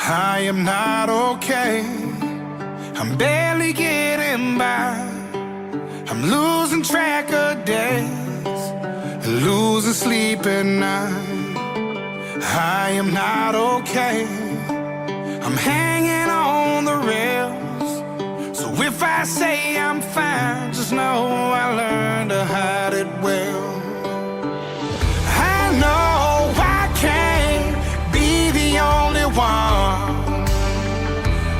I am not okay. I'm barely getting by. I'm losing track of days, losing sleep at night. I am not okay. I'm hanging on the rails. So if I say I'm fine, just know I learned to hide it well. I know I can't be the only one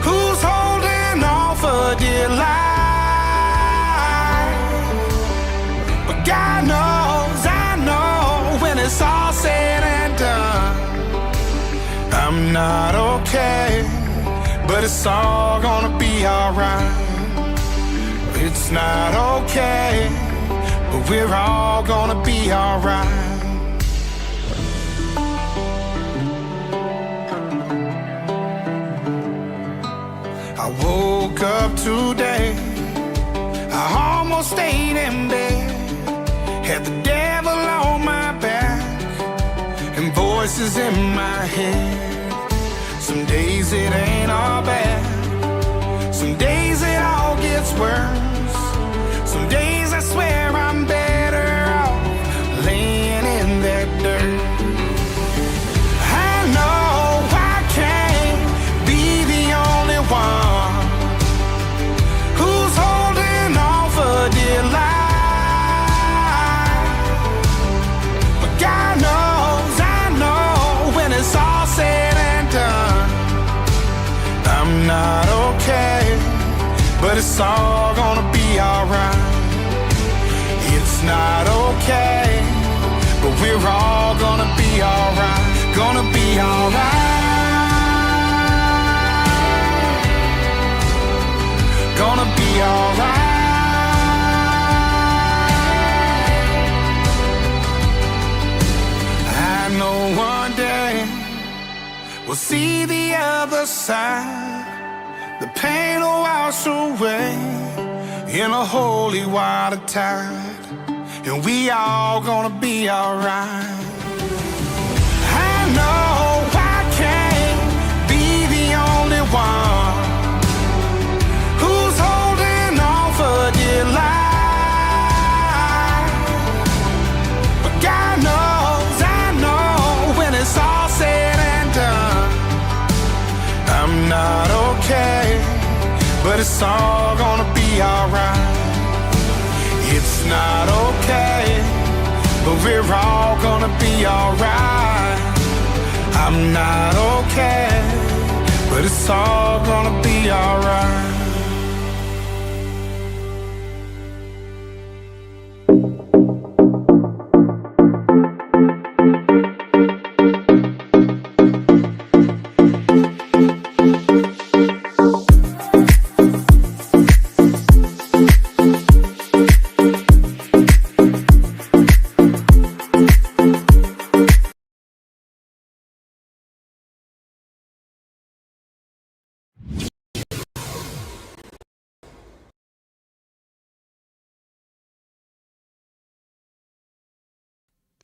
who's holding on for dear life. But God knows, I know, when it's all said and done, I'm not okay, but it's all gonna be alright. It's not okay, but we're all gonna be alright. I woke up today, I almost stayed in bed, had the devil on my back and voices in my head. Some days it ain't all bad, some days it all gets worse. Some days I swear I'm better off laying in that dirt. I know I can't be the only one who's holding on for dear life. But God knows, I know, when it's all said and done, I'm not okay, but it's all gonna be alright. It's not okay, but we're all gonna be alright. Gonna be alright. Gonna be alright. I know one day we'll see the other side. The pain will wash away in a holy water tide, and we all gonna be alright. I know I can't be the only one who's holding on for dear life. But God knows, I know, when it's all said and done, I'm not okay, but it's all gonna be alright. It's not okay, but we're all gonna be alright. I'm not okay, but it's all gonna be alright.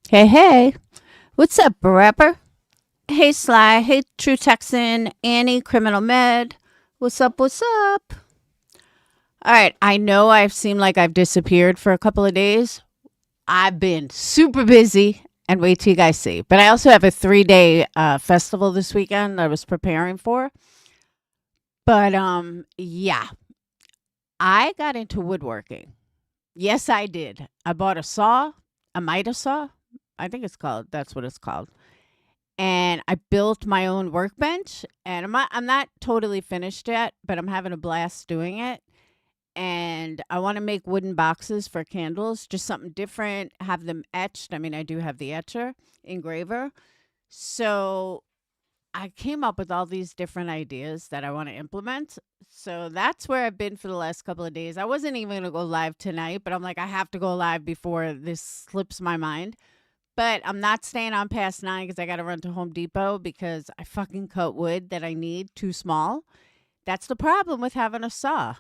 Hey, hey. What's up, rapper? Hey, Sly. Hey, True Texan. Annie, Criminal Med. What's up? What's up? All right. I know I've seemed like I've disappeared for a couple of days. I've been super busy, and wait till you guys see. But I also have a 3-day festival this weekend I was preparing for. But, yeah. I got into woodworking. Yes, I did. I bought a saw, a miter saw. I think that's what it's called. And I built my own workbench, and I'm not totally finished yet, but I'm having a blast doing it. And I want to make wooden boxes for candles, just something different, have them etched. I mean, I do have the etcher, engraver. So I came up with all these different ideas that I want to implement. So that's where I've been for the last couple of days. I wasn't even going to go live tonight, but I'm like, I have to go live before this slips my mind. But I'm not staying on past 9 because I got to run to Home Depot because I fucking cut wood that I need too small. That's the problem with having a saw.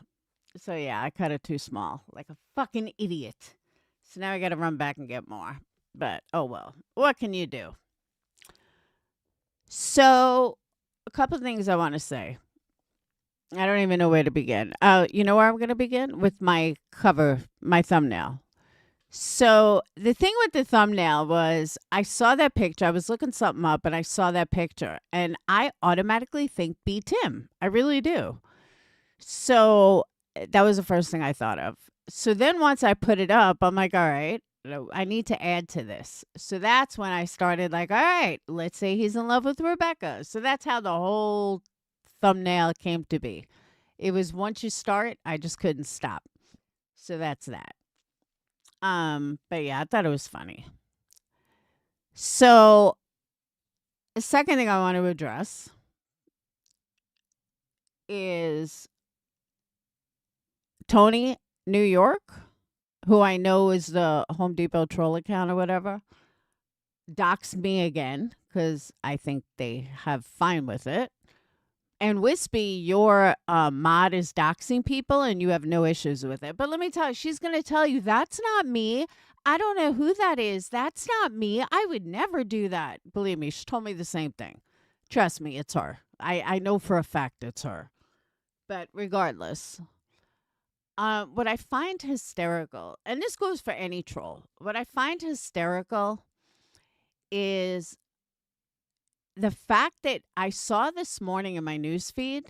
So yeah, I cut it too small, like a fucking idiot. So now I got to run back and get more. But oh well, what can you do? So a couple of things I want to say. I don't even know where to begin. You know where I'm going to begin? With my cover, my thumbnail. So the thing with the thumbnail was I saw that picture. I was looking something up and I saw that picture and I automatically think B. Tim. I really do. So that was the first thing I thought of. So then once I put it up, I'm like, all right, I need to add to this. So that's when I started like, all right, let's say he's in love with Rebecca. So that's how the whole thumbnail came to be. It was once you start, I just couldn't stop. So that's that. But yeah, I thought it was funny. So the second thing I want to address is Tony, New York, who I know is the Home Depot troll account or whatever, doxed me again because I think they have fine with it. And Wispy, your mod is doxing people and you have no issues with it. But let me tell you, she's going to tell you, that's not me. I don't know who that is. That's not me. I would never do that. Believe me, she told me the same thing. Trust me, it's her. I know for a fact it's her. But regardless, what I find hysterical, and this goes for any troll, what I find hysterical is the fact that I saw this morning in my newsfeed,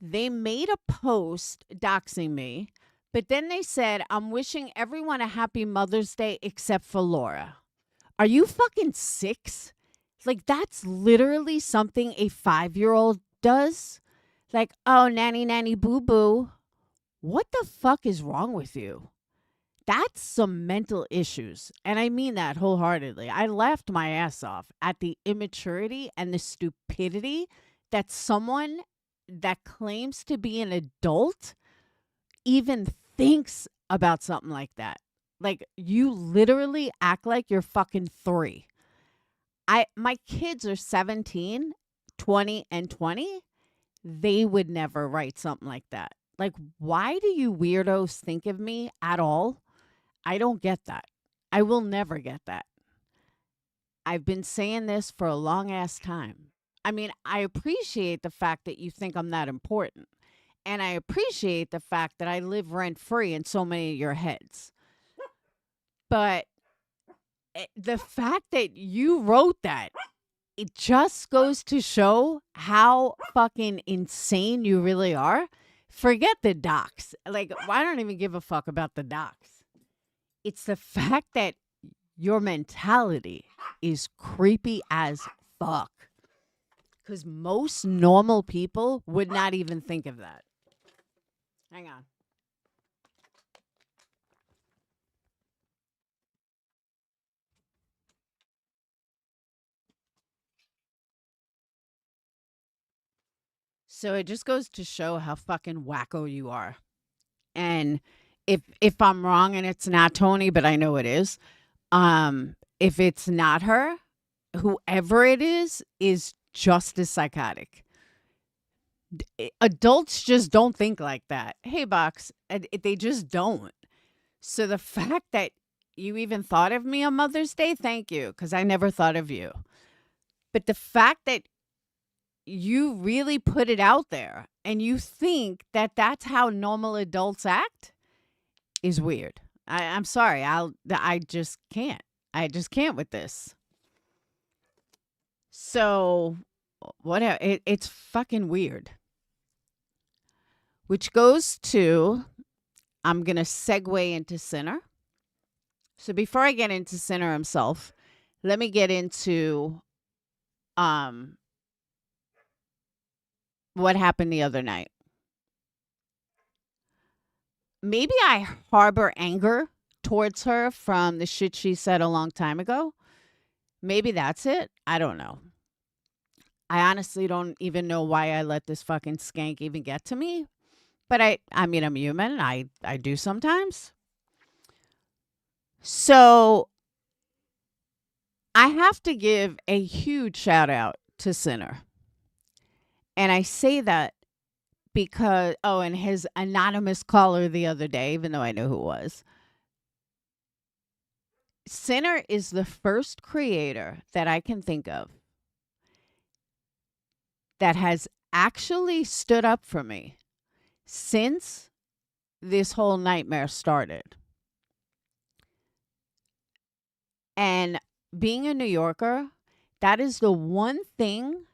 they made a post doxing me, but then they said, I'm wishing everyone a happy Mother's Day except for Laura. Are you fucking 6? Like, that's literally something a 5-year-old does. Like, oh, nanny, nanny, boo, boo. What the fuck is wrong with you? That's some mental issues. And I mean that wholeheartedly. I laughed my ass off at the immaturity and the stupidity that someone that claims to be an adult even thinks about something like that. Like, you literally act like you're fucking 3. My kids are 17, 20, and 20. They would never write something like that. Like, why do you weirdos think of me at all? I don't get that. I will never get that. I've been saying this for a long ass time. I mean, I appreciate the fact that you think I'm that important. And I appreciate the fact that I live rent free in so many of your heads. But the fact that you wrote that, it just goes to show how fucking insane you really are. Forget the docs. Like, I don't even give a fuck about the docs. It's the fact that your mentality is creepy as fuck. Because most normal people would not even think of that. Hang on. So it just goes to show how fucking wacko you are. And if I'm wrong and it's not Tony, but I know it is, if it's not her, whoever it is just as psychotic. Adults just don't think like that. Hey, Box, they just don't. So the fact that you even thought of me on Mother's Day, thank you, because I never thought of you. But the fact that you really put it out there and you think that that's how normal adults act is weird. I'm sorry. I just can't. I just can't with this. So whatever. It's fucking weird. Which goes to, I'm going to segue into Sinner. So before I get into Sinner himself, let me get into what happened the other night. Maybe I harbor anger towards her from the shit she said a long time ago. Maybe that's it. I don't know. I honestly don't even know why I let this fucking skank even get to me. But I mean, I'm human. I do sometimes. So I have to give a huge shout out to Sinner. And I say that because, and his anonymous caller the other day, even though I know who it was. Sinner is the first creator that I can think of that has actually stood up for me since this whole nightmare started. And being a New Yorker, that is the one thing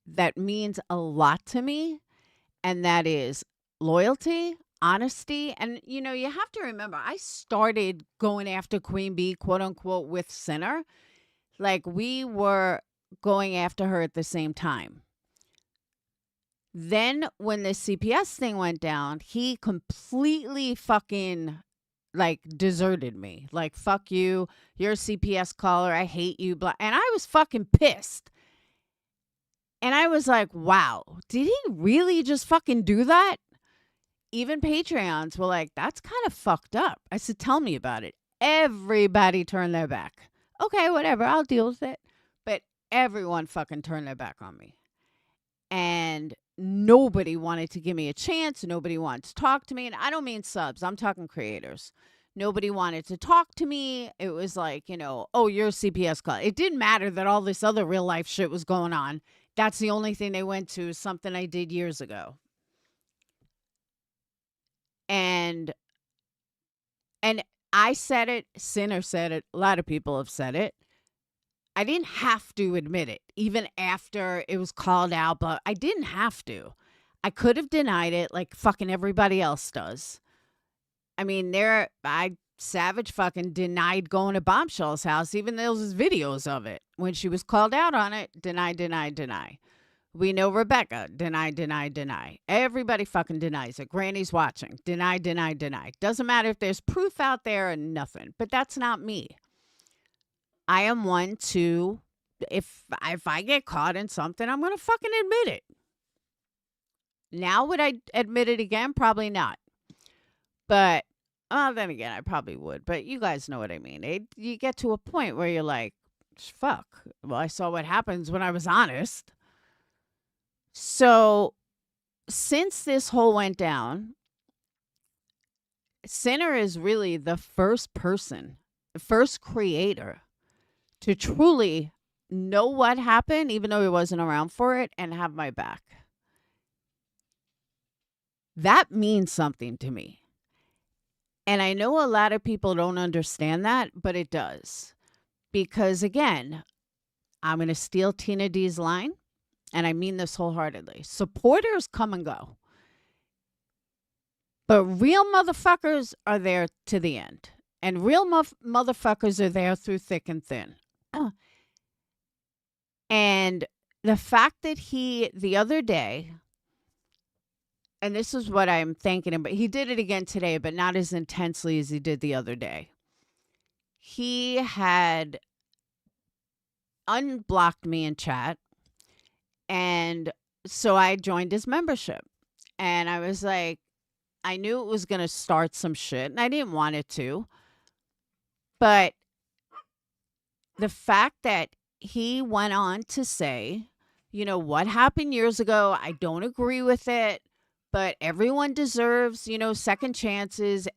that means a lot to me, and that is loyalty, honesty. And, you have to remember, I started going after Queen Bee, quote unquote, with Sinner. Like, we were going after her at the same time. Then when the CPS thing went down, he completely fucking deserted me. Like, fuck you. You're a CPS caller. I hate you. Blah. And I was fucking pissed. And I was like, wow, did he really just fucking do that? Even Patreons were like, that's kind of fucked up. I said, tell me about it. Everybody turned their back. Okay, whatever. I'll deal with it. But everyone fucking turned their back on me. And nobody wanted to give me a chance. Nobody wanted to talk to me. And I don't mean subs. I'm talking creators. Nobody wanted to talk to me. It was like, oh, you're a CPS call. It didn't matter that all this other real life shit was going on. That's the only thing they went to, something I did years ago. And I said it, Sinner said it, a lot of people have said it. I didn't have to admit it, even after it was called out, but I didn't have to. I could have denied it like fucking everybody else does. I mean, Savage fucking denied going to Bombshell's house, even though there's videos of it. When she was called out on it, deny. We know Rebecca, deny. Everybody fucking denies it. Granny's watching, deny. Doesn't matter if there's proof out there or nothing, but that's not me. I am one to, if I get caught in something, I'm going to fucking admit it. Now, would I admit it again? Probably not. But, then again, I probably would. But you guys know what I mean. You get to a point where you're like, fuck. Well, I saw what happens when I was honest. So, since this whole went down, Sinner is really the first person, the first creator to truly know what happened, even though he wasn't around for it, and have my back. That means something to me. And I know a lot of people don't understand that, but it does. Because again, I'm going to steal Tina D's line, and I mean this wholeheartedly. Supporters come and go. But real motherfuckers are there to the end. And real motherfuckers are there through thick and thin. And the fact that he, the other day, and this is what I'm thanking him, but he did it again today, but not as intensely as he did the other day. He had unblocked me in chat. And so I joined his membership. And I was like, I knew it was going to start some shit, and I didn't want it to. But the fact that he went on to say, what happened years ago, I don't agree with it, but everyone deserves, second chances.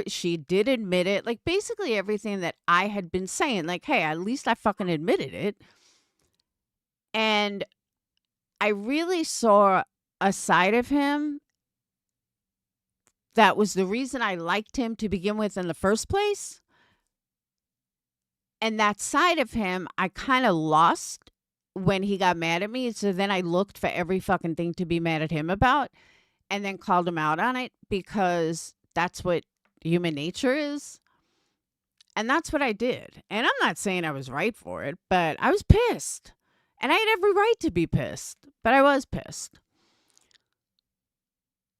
She did admit it. Like, basically everything that I had been saying. Like, hey, at least I fucking admitted it. And I really saw a side of him that was the reason I liked him to begin with in the first place. And that side of him, I kind of lost when he got mad at me. So then I looked for every fucking thing to be mad at him about and then called him out on it, because that's what human nature is. And that's what I did. And I'm not saying I was right for it, but I was pissed. And I had every right to be pissed, but I was pissed.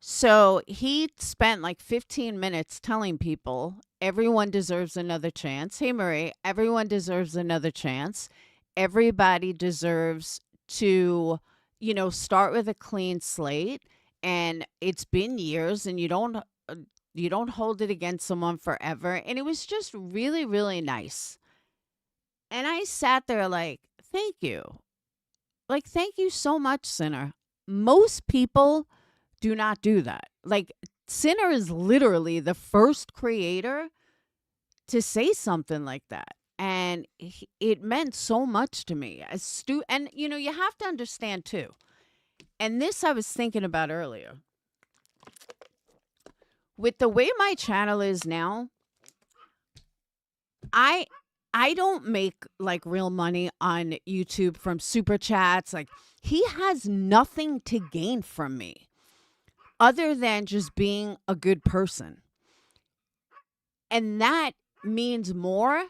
So he spent like 15 minutes telling people everyone deserves another chance. Hey, Marie, everyone deserves another chance. Everybody deserves to, start with a clean slate. And it's been years, and you don't hold it against someone forever. And it was just really, really nice. And I sat there like, thank you. Like, thank you so much, Sinner. Most people do not do that. Like, Sinner is literally the first creator to say something like that. And it meant so much to me. And, you have to understand, too. And this I was thinking about earlier. With the way my channel is now, I I don't make like real money on YouTube from super chats. Like he has nothing to gain from me other than just being a good person. And that means more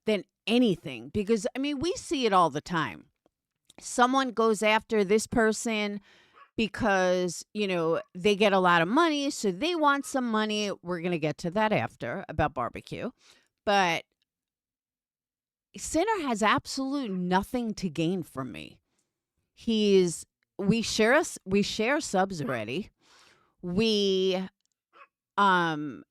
than anything because I mean, we see it all the time. Someone goes after this person because, they get a lot of money, so they want some money. We're going to get to that after about barbecue. But Sinner has absolute nothing to gain from me. We share subs already. We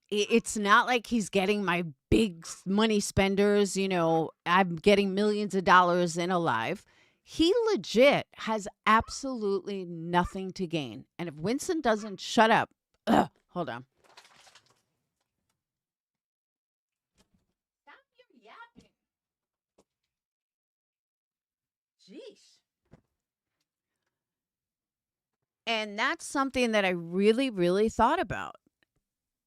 it's not like he's getting my big money spenders, I'm getting millions of dollars in a live. He legit has absolutely nothing to gain. And if Winston doesn't shut up, hold on. Stop your yapping. Jeez. And that's something that I really, really thought about.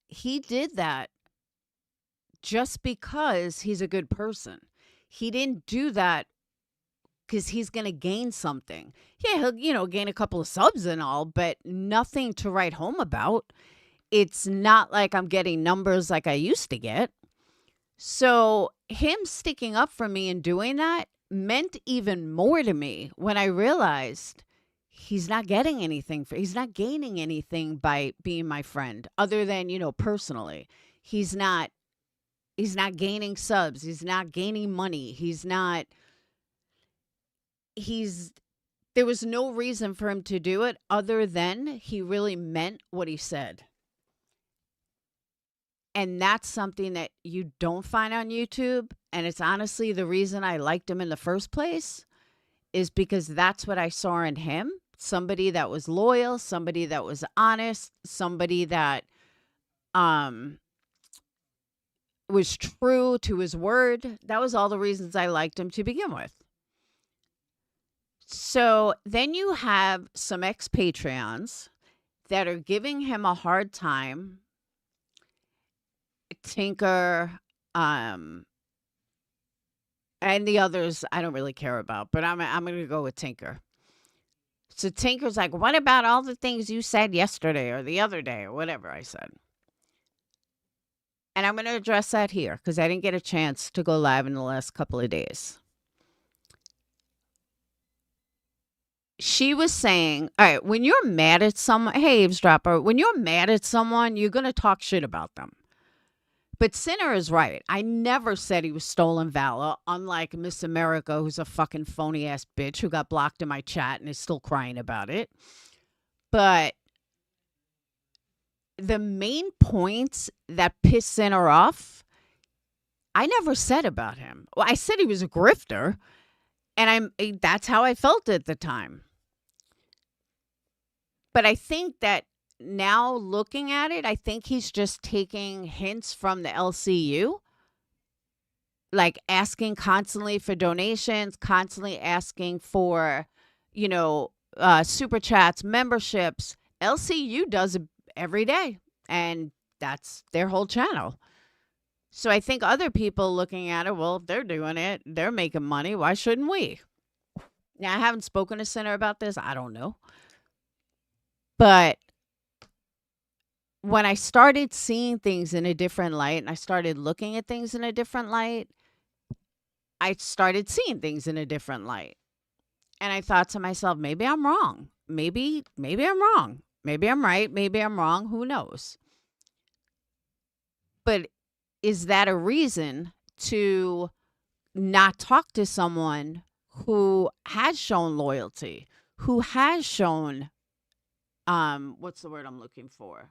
He did that just because he's a good person. He didn't do that because he's going to gain something. Yeah, he'll, gain a couple of subs and all, but nothing to write home about. It's not like I'm getting numbers like I used to get. So him sticking up for me and doing that meant even more to me when I realized he's not getting anything. He's not gaining anything by being my friend other than, personally. He's not gaining subs. He's not gaining money. There was no reason for him to do it other than he really meant what he said. And that's something that you don't find on YouTube. And it's honestly the reason I liked him in the first place is because that's what I saw in him. Somebody that was loyal, somebody that was honest, somebody that was true to his word. That was all the reasons I liked him to begin with. So then you have some ex-Patreons that are giving him a hard time. Tinker, and the others I don't really care about, but I'm going to go with Tinker. So Tinker's like, what about all the things you said yesterday or the other day or whatever I said? And I'm going to address that here because I didn't get a chance to go live in the last couple of days. She was saying, all right, when you're mad at someone, hey, eavesdropper, when you're mad at someone, you're going to talk shit about them. But Sinner is right. I never said he was stolen valor, unlike Miss America, who's a fucking phony-ass bitch who got blocked in my chat and is still crying about it. But the main points that piss Sinner off, I never said about him. Well, I said he was a grifter, and that's how I felt at the time. But I think that now looking at it, I think he's just taking hints from the LCU, like asking constantly for donations, constantly asking for, super chats, memberships. LCU does it every day, and that's their whole channel. So I think other people looking at it, well, if they're doing it, they're making money. Why shouldn't we? Now, I haven't spoken to Sinner about this. I don't know. But when I started seeing things in a different light and I started looking at things in a different light, I started seeing things in a different light. And I thought to myself, maybe I'm wrong. Maybe I'm wrong. Maybe I'm right. Maybe I'm wrong. Who knows? But is that a reason to not talk to someone who has shown loyalty, who has shown, what's the word I'm looking for?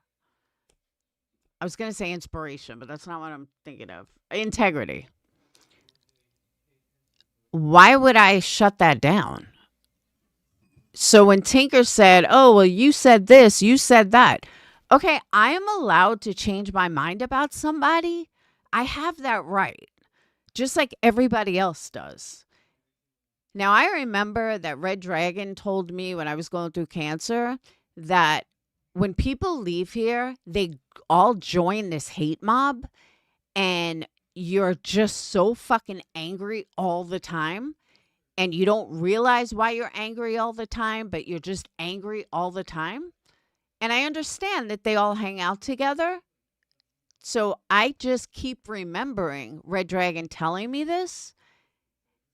I was going to say inspiration, but that's not what I'm thinking of. Integrity. Why would I shut that down? So when Tinker said, oh, well, you said this, you said that. Okay, I am allowed to change my mind about somebody. I have that right, just like everybody else does. Now, I remember that Red Dragon told me when I was going through cancer that when people leave here, they all join this hate mob and you're just so fucking angry all the time and you don't realize why you're angry all the time, but you're just angry all the time. And I understand that they all hang out together. So I just keep remembering Red Dragon telling me this.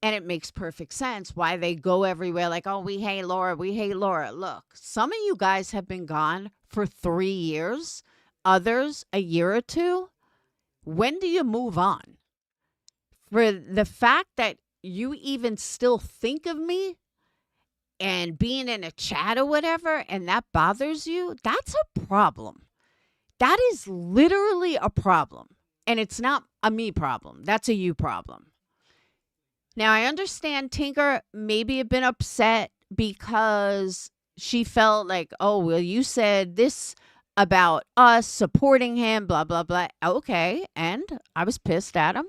And it makes perfect sense why they go everywhere like, oh, we hate Laura. We hate Laura. Look, some of you guys have been gone for 3 years, others a year or two. When do you move on? For the fact that you even still think of me and being in a chat or whatever, and that bothers you, that's a problem. That is literally a problem. And it's not a me problem. That's a you problem. Now, I understand Tinker maybe have been upset because she felt like, oh, well, you said this about us supporting him, blah, blah, blah. Okay. And I was pissed at him.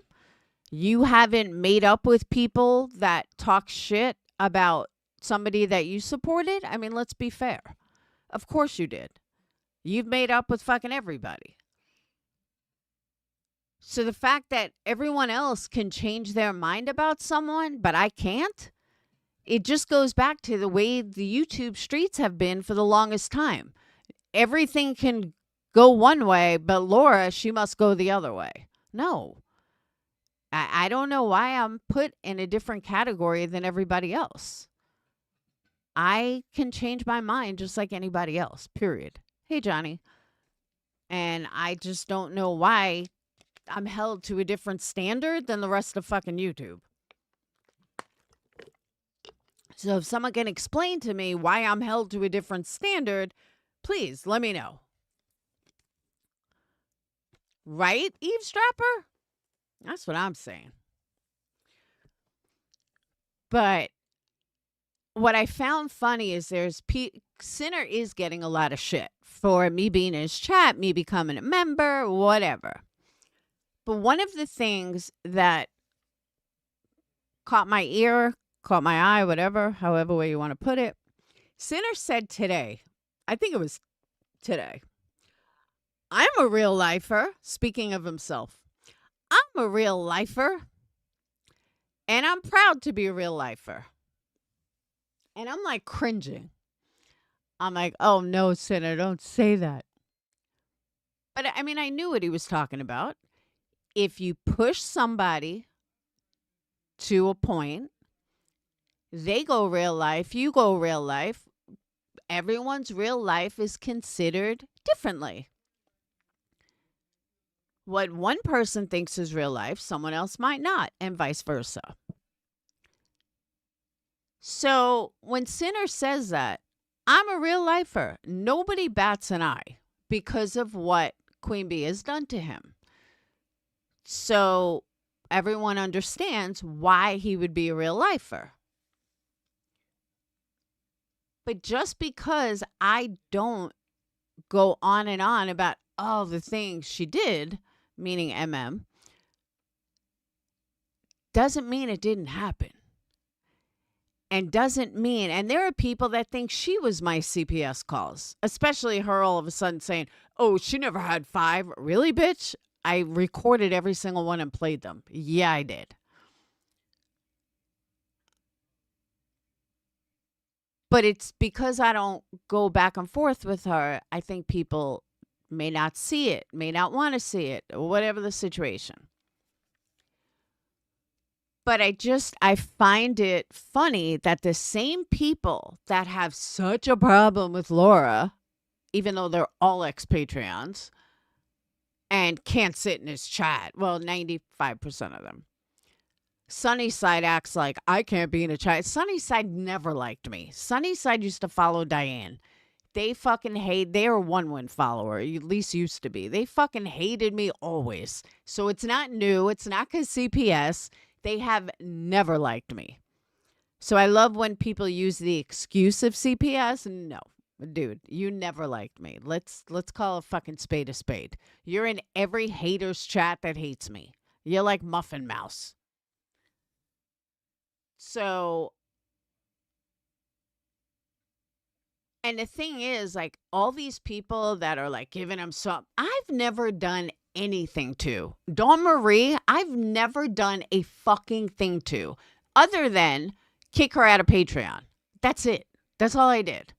You haven't made up with people that talk shit about somebody that you supported. I mean, let's be fair. Of course you did. You've made up with fucking everybody. So the fact that everyone else can change their mind about someone, but I can't, it just goes back to the way the YouTube streets have been for the longest time. Everything can go one way, but Laura, she must go the other way. No. I don't know why I'm put in a different category than everybody else. I can change my mind just like anybody else, period. Hey, Johnny. And I just don't know why I'm held to a different standard than the rest of fucking YouTube. So if someone can explain to me why I'm held to a different standard, please let me know. Right, eavesdropper? That's what I'm saying. But what I found funny is Sinner is getting a lot of shit for me being in his chat, me becoming a member, whatever. But one of the things that caught my ear, caught my eye, whatever, however way you want to put it, Sinner said today, I think it was today, I'm a real lifer, speaking of himself. I'm a real lifer, and I'm proud to be a real lifer. And I'm like cringing. I'm like, oh no, Sinner, don't say that. But I mean, I knew what he was talking about. If you push somebody to a point, they go real life, you go real life, everyone's real life is considered differently. What one person thinks is real life, someone else might not, and vice versa. So when Sinner says that, I'm a real lifer, nobody bats an eye because of what Queen Bee has done to him. So everyone understands why he would be a real lifer. But just because I don't go on and on about all the things she did, meaning MM, doesn't mean it didn't happen. And doesn't mean, and there are people that think she was my CPS calls, especially her all of a sudden saying, oh, she never had 5. Really, bitch? I recorded every single one and played them. Yeah, I did. But it's because I don't go back and forth with her, I think people may not see it, may not want to see it, or whatever the situation. But I find it funny that the same people that have such a problem with Laura, even though they're all ex-Patreons, and can't sit in his chat, well, 95% of them. Sunnyside acts like I can't be in a chat. Sunnyside never liked me. Sunnyside used to follow Diane. They fucking hate. They are a 1-1 follower. At least used to be. They fucking hated me always. So it's not new. It's not because CPS. They have never liked me. So I love when people use the excuse of CPS. No, dude, you never liked me. Let's call a fucking spade a spade. You're in every hater's chat that hates me. You're like Muffin Mouse. So And the thing is, like, all these people that are like giving him some, I've never done anything to. Dawn Marie, I've never done a fucking thing to, other than kick her out of Patreon. That's it. That's all I did.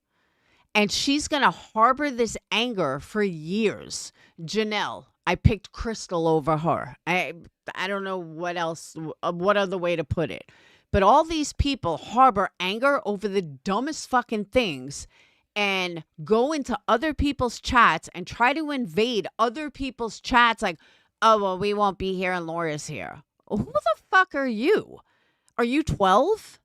And she's going to harbor this anger for years. Janelle, I picked Crystal over her. I don't know what else, what other way to put it. But all these people harbor anger over the dumbest fucking things and go into other people's chats and try to invade other people's chats like, oh, well, we won't be here and Laura's here. Who the fuck are you? Are you 12?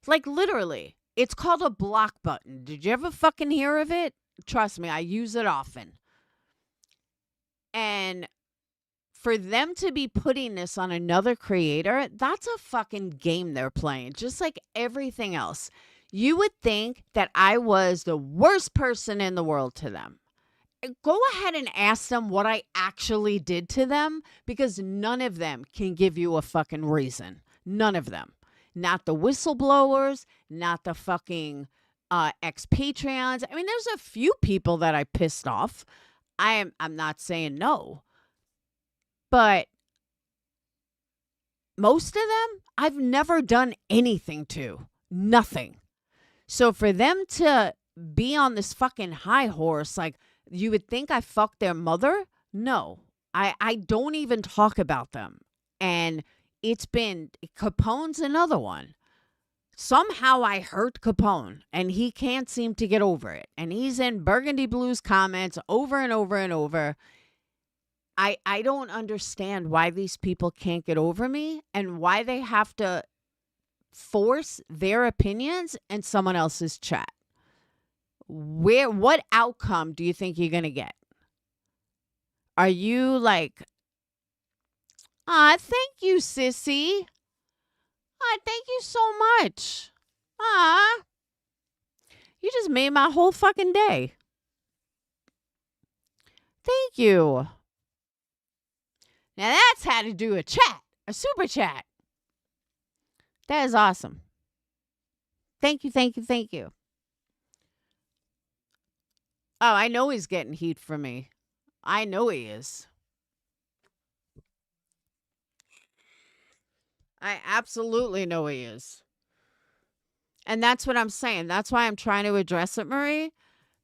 Like, literally. It's called a block button. Did you ever fucking hear of it? Trust me, I use it often. And for them to be putting this on another creator, that's a fucking game they're playing, just like everything else. You would think that I was the worst person in the world to them. Go ahead and ask them what I actually did to them, because none of them can give you a fucking reason. None of them. Not the whistleblowers, not the fucking ex-Patreons. I mean, there's a few people that I pissed off. I'm not saying no. But most of them, I've never done anything to. Nothing. So for them to be on this fucking high horse, like, you would think I fucked their mother? No. I don't even talk about them. And it's been, Capone's another one. Somehow I hurt Capone, and he can't seem to get over it. And he's in Burgundy Blues comments over and over and over. I don't understand why these people can't get over me and why they have to force their opinions in someone else's chat. What outcome do you think you're going to get? Are you like, thank you, sissy. Thank you so much. You just made my whole fucking day. Thank you. Now that's how to do a chat, a super chat. That is awesome. Thank you, thank you, thank you. Oh, I know he's getting heat from me. I know he is. I absolutely know he is. And that's what I'm saying. That's why I'm trying to address it, Marie,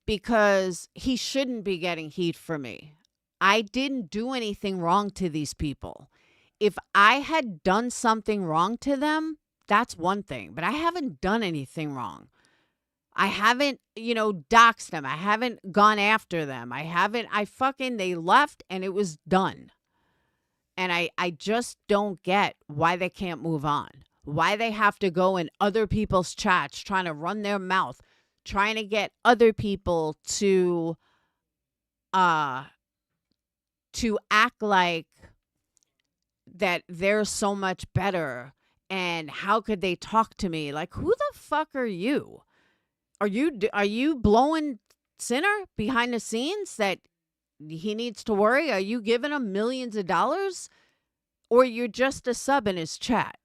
because he shouldn't be getting heat from me. I didn't do anything wrong to these people. If I had done something wrong to them, that's one thing. But I haven't done anything wrong. I haven't, doxed them. I haven't gone after them. They left and it was done. And I just don't get why they can't move on. Why they have to go in other people's chats trying to run their mouth, trying to get other people to act like that they're so much better. And how could they talk to me? Like, who the fuck are you? Are you blowing Sinner behind the scenes that he needs to worry? Are you giving him millions of dollars? Or you're just a sub in his chat?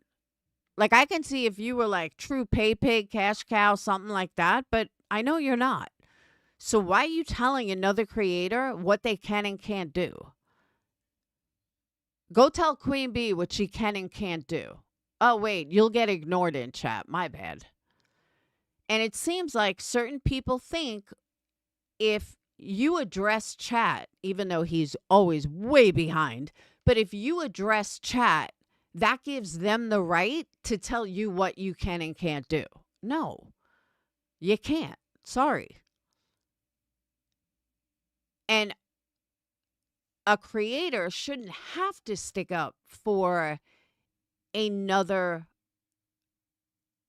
Like, I can see if you were like true pay pig, cash cow, something like that, but I know you're not. So why are you telling another creator what they can and can't do? Go tell Queen Bee what she can and can't do. Oh, wait, you'll get ignored in chat. My bad. And it seems like certain people think if you address chat, even though he's always way behind, but if you address chat, that gives them the right to tell you what you can and can't do. No, you can't. Sorry. And a creator shouldn't have to stick up for another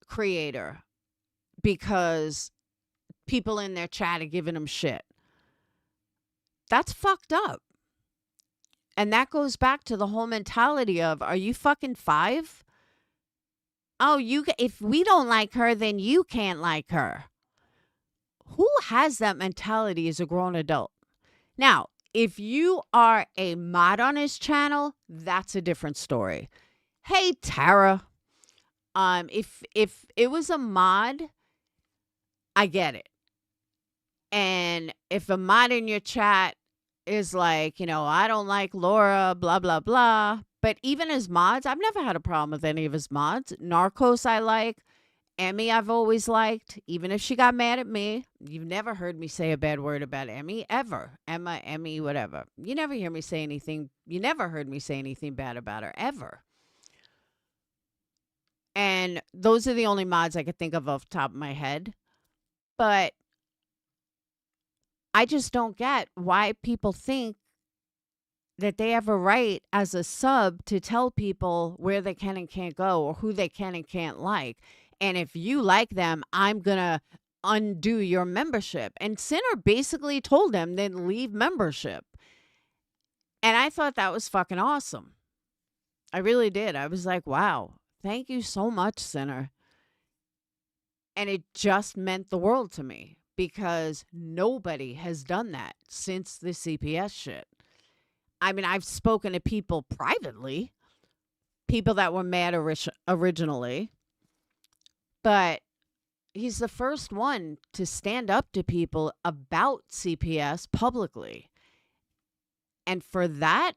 creator because people in their chat are giving them shit. That's fucked up. And that goes back to the whole mentality of, are you fucking 5? Oh, if we don't like her, then you can't like her. Who has that mentality as a grown adult? Now, if you are a mod on his channel, that's a different story. Hey, Tara. If it was a mod, I get it. And if a mod in your chat is like, I don't like Laura, blah, blah, blah. But even as mods, I've never had a problem with any of his mods. Narcos, I like. Emmy, I've always liked, even if she got mad at me. You've never heard me say a bad word about Emmy, ever. Emma, Emmy, whatever. You never hear me say anything. You never heard me say anything bad about her, ever. And those are the only mods I could think of off the top of my head. But I just don't get why people think that they have a right as a sub to tell people where they can and can't go or who they can and can't like. And if you like them, I'm going to undo your membership. And Sinner basically told them then leave membership. And I thought that was fucking awesome. I really did. I was like, wow, thank you so much, Sinner. And it just meant the world to me because nobody has done that since the CPS shit. I mean, I've spoken to people privately, people that were mad originally, but he's the first one to stand up to people about CPS publicly. And for that,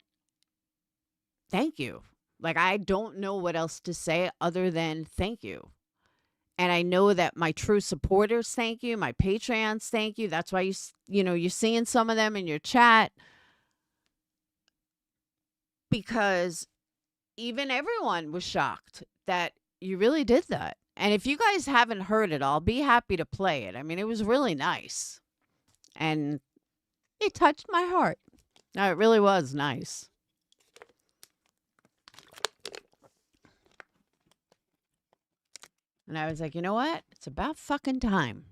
thank you. Like, I don't know what else to say other than thank you. And I know that my true supporters thank you, my Patreons thank you. That's why you're seeing some of them in your chat. Because even everyone was shocked that you really did that. And if you guys haven't heard it, I'll be happy to play it. I mean, it was really nice. And it touched my heart. No, it really was nice. And I was like, you know what? It's about fucking time.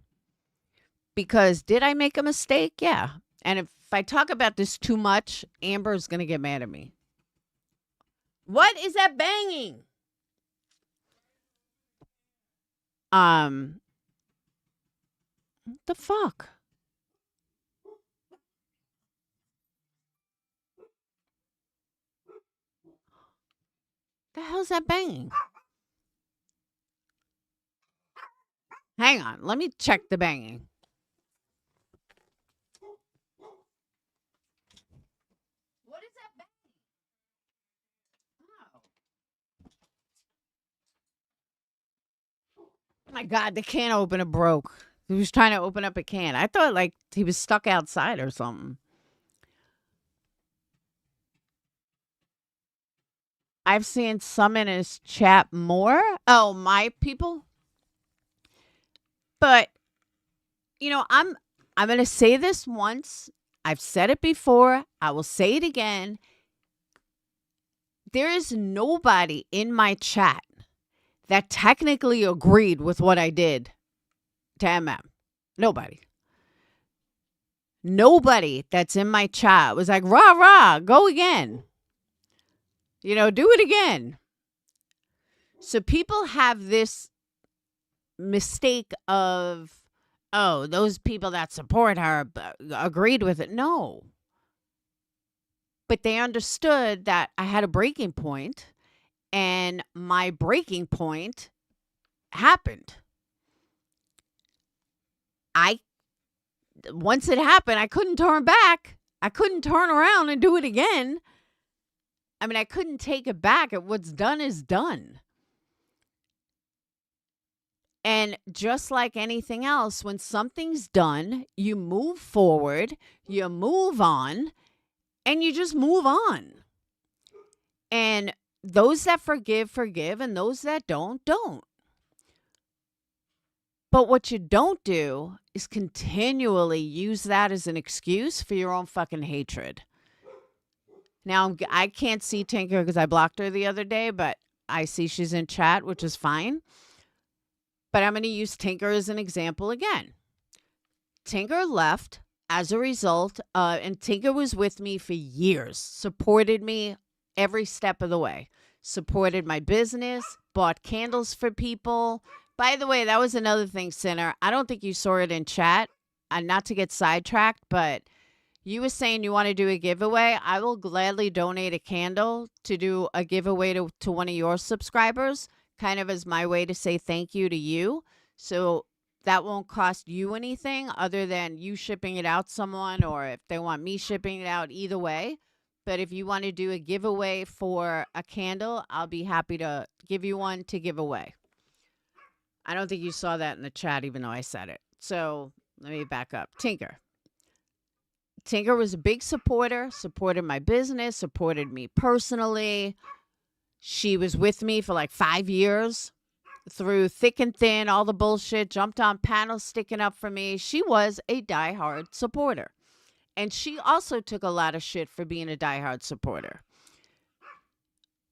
Because did I make a mistake? Yeah. And if I talk about this too much, Amber's going to get mad at me. What is that banging? What the fuck? The hell's that banging? Hang on, let me check the banging. What is that banging? Oh my God, the can opener broke. He was trying to open up a can. I thought like he was stuck outside or something. I've seen some in his chat more. Oh, my people. But I'm going to say this once. I've said it before. I will say it again. There is nobody in my chat that technically agreed with what I did to MM. Nobody. Nobody that's in my chat was like, rah, rah, go again. Do it again. So people have this mistake of, oh, those people that support her agreed with it. No. But they understood that I had a breaking point, and my breaking point happened. Once it happened, I couldn't turn back. I couldn't turn around and do it again. I mean, I couldn't take it back. What's done is done. And just like anything else, when something's done, you move forward, you move on, and you just move on. And those that forgive, forgive, and those that don't, don't. But what you don't do is continually use that as an excuse for your own fucking hatred. Now, I can't see Tinker because I blocked her the other day, but I see she's in chat, which is fine. But I'm going to use Tinker as an example again. Tinker left as a result, and Tinker was with me for years, supported me every step of the way, supported my business, bought candles for people. By the way, that was another thing, Sinner. I don't think you saw it in chat, not to get sidetracked, but you were saying you want to do a giveaway. I will gladly donate a candle to do a giveaway to one of your subscribers, kind of as my way to say thank you to you. So that won't cost you anything other than you shipping it out someone, or if they want me shipping it out, either way. But if you want to do a giveaway for a candle, I'll be happy to give you one to give away. I don't think you saw that in the chat, even though I said it. So let me back up. Tinker. Tinker was a big supporter, supported my business, supported me personally. She was with me for like 5 years through thick and thin, all the bullshit, jumped on panels sticking up for me. She was a diehard supporter. And she also took a lot of shit for being a diehard supporter.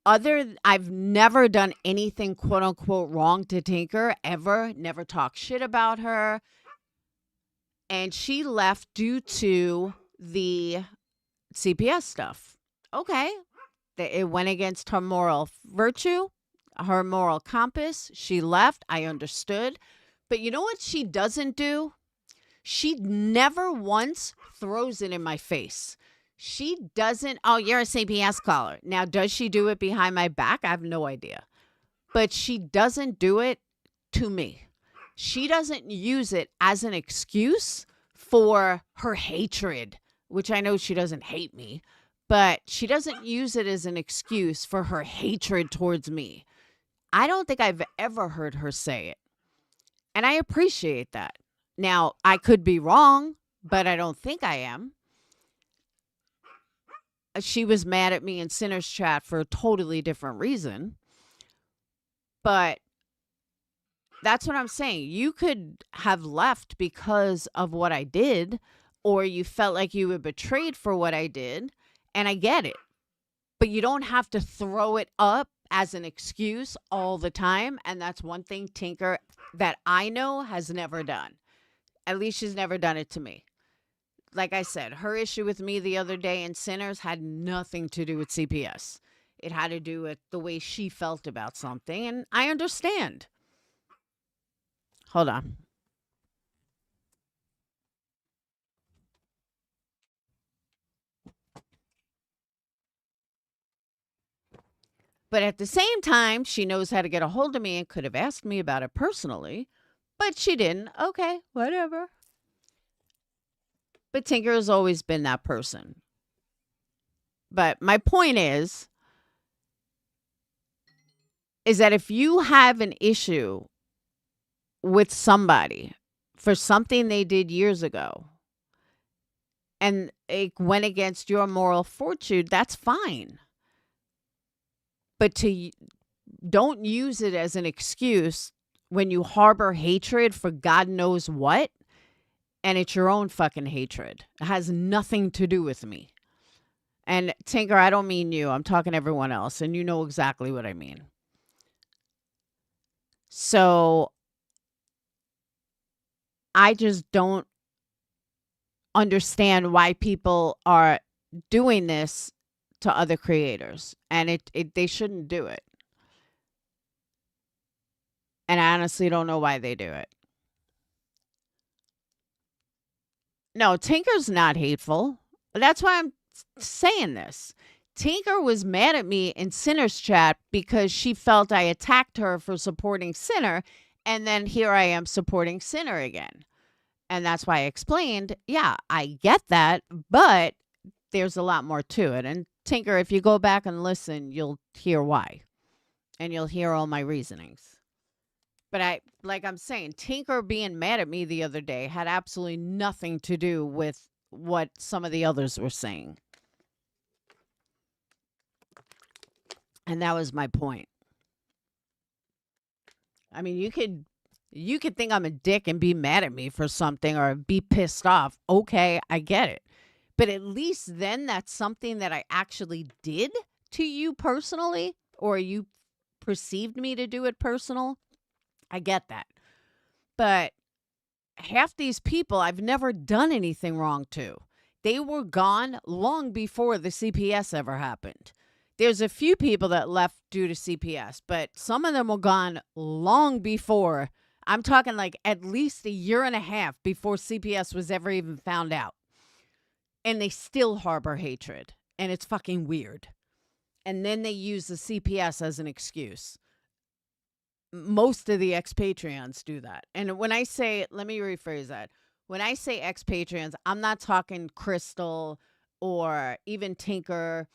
I've never done anything quote unquote wrong to Tinker ever, never talked shit about her. And she left due to the CPS stuff. Okay. It went against her moral virtue, her moral compass. She left. I understood. But you know what she doesn't do? She never once throws it in my face. She doesn't, oh, you're a CPS caller. Now, does she do it behind my back? I have no idea. But she doesn't do it to me. She doesn't use it as an excuse for her hatred, which I know she doesn't hate me, but she doesn't use it as an excuse for her hatred towards me. I don't think I've ever heard her say it. And I appreciate that. Now, I could be wrong, but I don't think I am. She was mad at me in Sinners Chat for a totally different reason. But that's what I'm saying. You could have left because of what I did, or you felt like you were betrayed for what I did, and I get it. But you don't have to throw it up as an excuse all the time, and that's one thing Tinker that I know has never done. At least she's never done it to me. Like I said, her issue with me the other day in Sinners had nothing to do with CPS. It had to do with the way she felt about something, and I understand. Hold on. But at the same time, she knows how to get a hold of me and could have asked me about it personally, but she didn't. Okay, whatever. But Tinker has always been that person. But my point is that if you have an issue with somebody for something they did years ago and it went against your moral fortitude, that's fine. But don't use it as an excuse when you harbor hatred for God knows what, and it's your own fucking hatred. It has nothing to do with me. And Tinker, I don't mean you. I'm talking to everyone else, and you know exactly what I mean. So I just don't understand why people are doing this to other creators, and they shouldn't do it. And I honestly don't know why they do it. No, Tinker's not hateful. That's why I'm saying this. Tinker was mad at me in Sinner's Chat because she felt I attacked her for supporting Sinner, and then here I am supporting Sinner again. And that's why I explained, yeah, I get that, but there's a lot more to it. And Tinker, if you go back and listen, you'll hear why. And you'll hear all my reasonings. But like I'm saying, Tinker being mad at me the other day had absolutely nothing to do with what some of the others were saying. And that was my point. I mean, you could think I'm a dick and be mad at me for something or be pissed off. Okay, I get it. But at least then that's something that I actually did to you personally, or you perceived me to do it personal. I get that. But half these people I've never done anything wrong to. They were gone long before the CPS ever happened. There's a few people that left due to CPS, but some of them were gone long before. I'm talking like at least a year and a half before CPS was ever even found out. And they still harbor hatred. And it's fucking weird. And then they use the CPS as an excuse. most of the expatrians do that. And when I say, let me rephrase that. When I say expatrians, I'm not talking Crystal or even Tinker.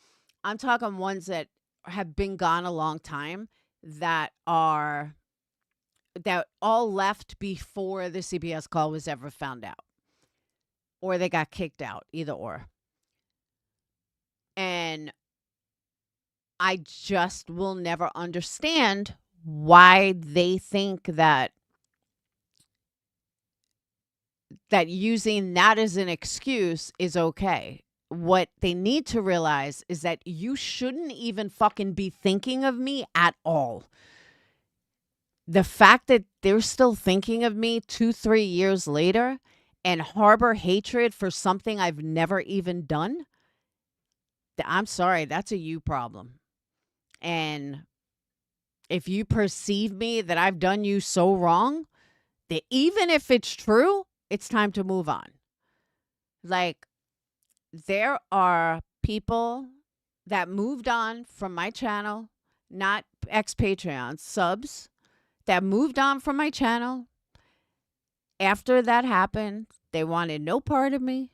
I'm talking ones that have been gone a long time that all left before the CPS call was ever found out, or they got kicked out, either or. And I just will never understand why they think that using that as an excuse is okay. What they need to realize is that you shouldn't even fucking be thinking of me at all. The fact that they're still thinking of me 2-3 years later and harbor hatred for something I've never even done, I'm sorry, that's a you problem. And if you perceive me that I've done you so wrong, that even if it's true, it's time to move on. Like, there are people that moved on from my channel, not ex-Patreons, subs, that moved on from my channel. After that happened, they wanted no part of me.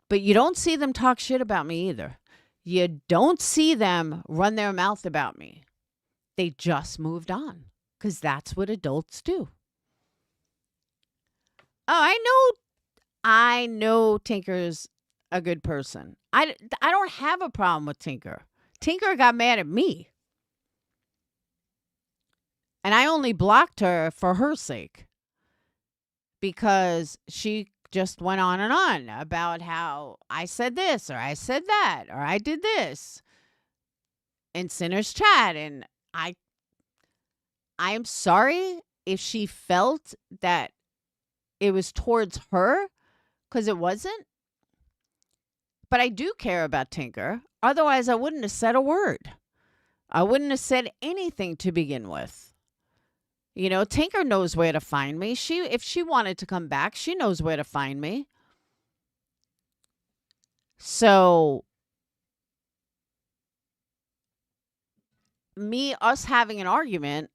But you don't see them talk shit about me either. You don't see them run their mouth about me. They just moved on because that's what adults do. Oh, I know Tinker's a good person. I don't have a problem with Tinker. Tinker got mad at me. And I only blocked her for her sake. Because she just went on and on about how I said this or I said that or I did this in Sinner's chat. And I am sorry if she felt that it was towards her, because it wasn't. But I do care about Tinker. Otherwise, I wouldn't have said a word. I wouldn't have said anything to begin with. You know, Tinker knows where to find me. If she wanted to come back, she knows where to find me. So, us having an argument,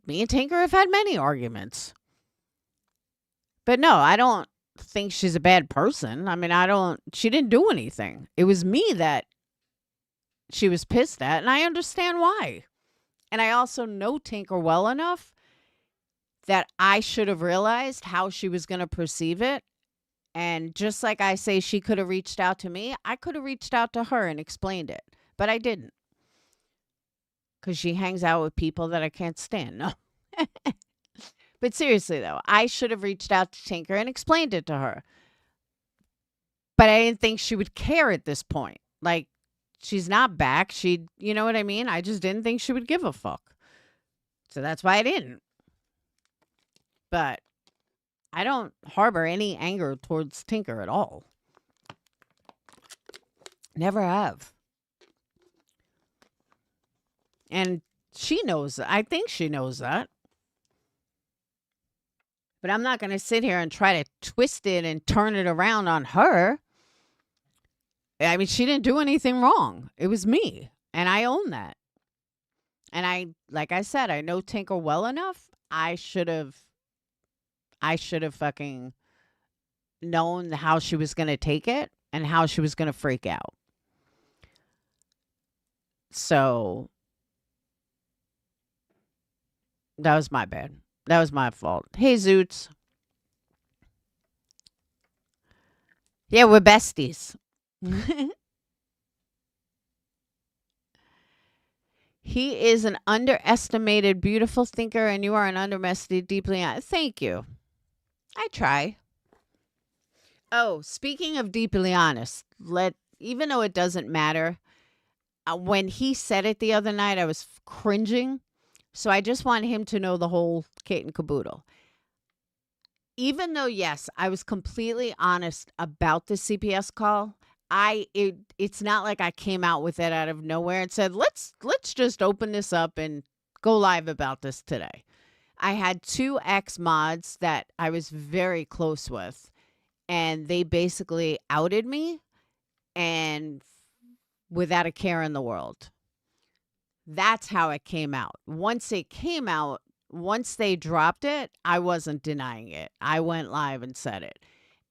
me and Tinker have had many arguments. But no, I don't think she's a bad person. I mean, she didn't do anything. It was me that she was pissed at, and I understand why. And I also know Tinker well enough that I should have realized how she was going to perceive it. And just like I say she could have reached out to me, I could have reached out to her and explained it. But I didn't. Because she hangs out with people that I can't stand. No. But seriously, though, I should have reached out to Tinker and explained it to her. But I didn't think she would care at this point. Like, she's not back. You know what I mean? I just didn't think she would give a fuck. So that's why I didn't. But I don't harbor any anger towards Tinker at all. Never have. And she knows that. I think she knows that. But I'm not going to sit here and try to twist it and turn it around on her. I mean, she didn't do anything wrong. It was me. And I own that. And like I said, I know Tinker well enough. I should have fucking known how she was going to take it and how she was going to freak out. So that was my bad. That was my fault. Hey, Zoots. Yeah, we're besties. He is an underestimated, beautiful thinker, and you are an underestimated, deeply honest. Thank you. I try. Oh, speaking of deeply honest, even though it doesn't matter, when he said it the other night, I was cringing. So I just want him to know the whole kit and caboodle. Even though, yes, I was completely honest about the CPS call, it's not like I came out with it out of nowhere and said, let's just open this up and go live about this today. I had 2 ex-mods that I was very close with, and they basically outed me and without a care in the world. That's how it came out. Once it came out, once they dropped it, I wasn't denying it. I went live and said it.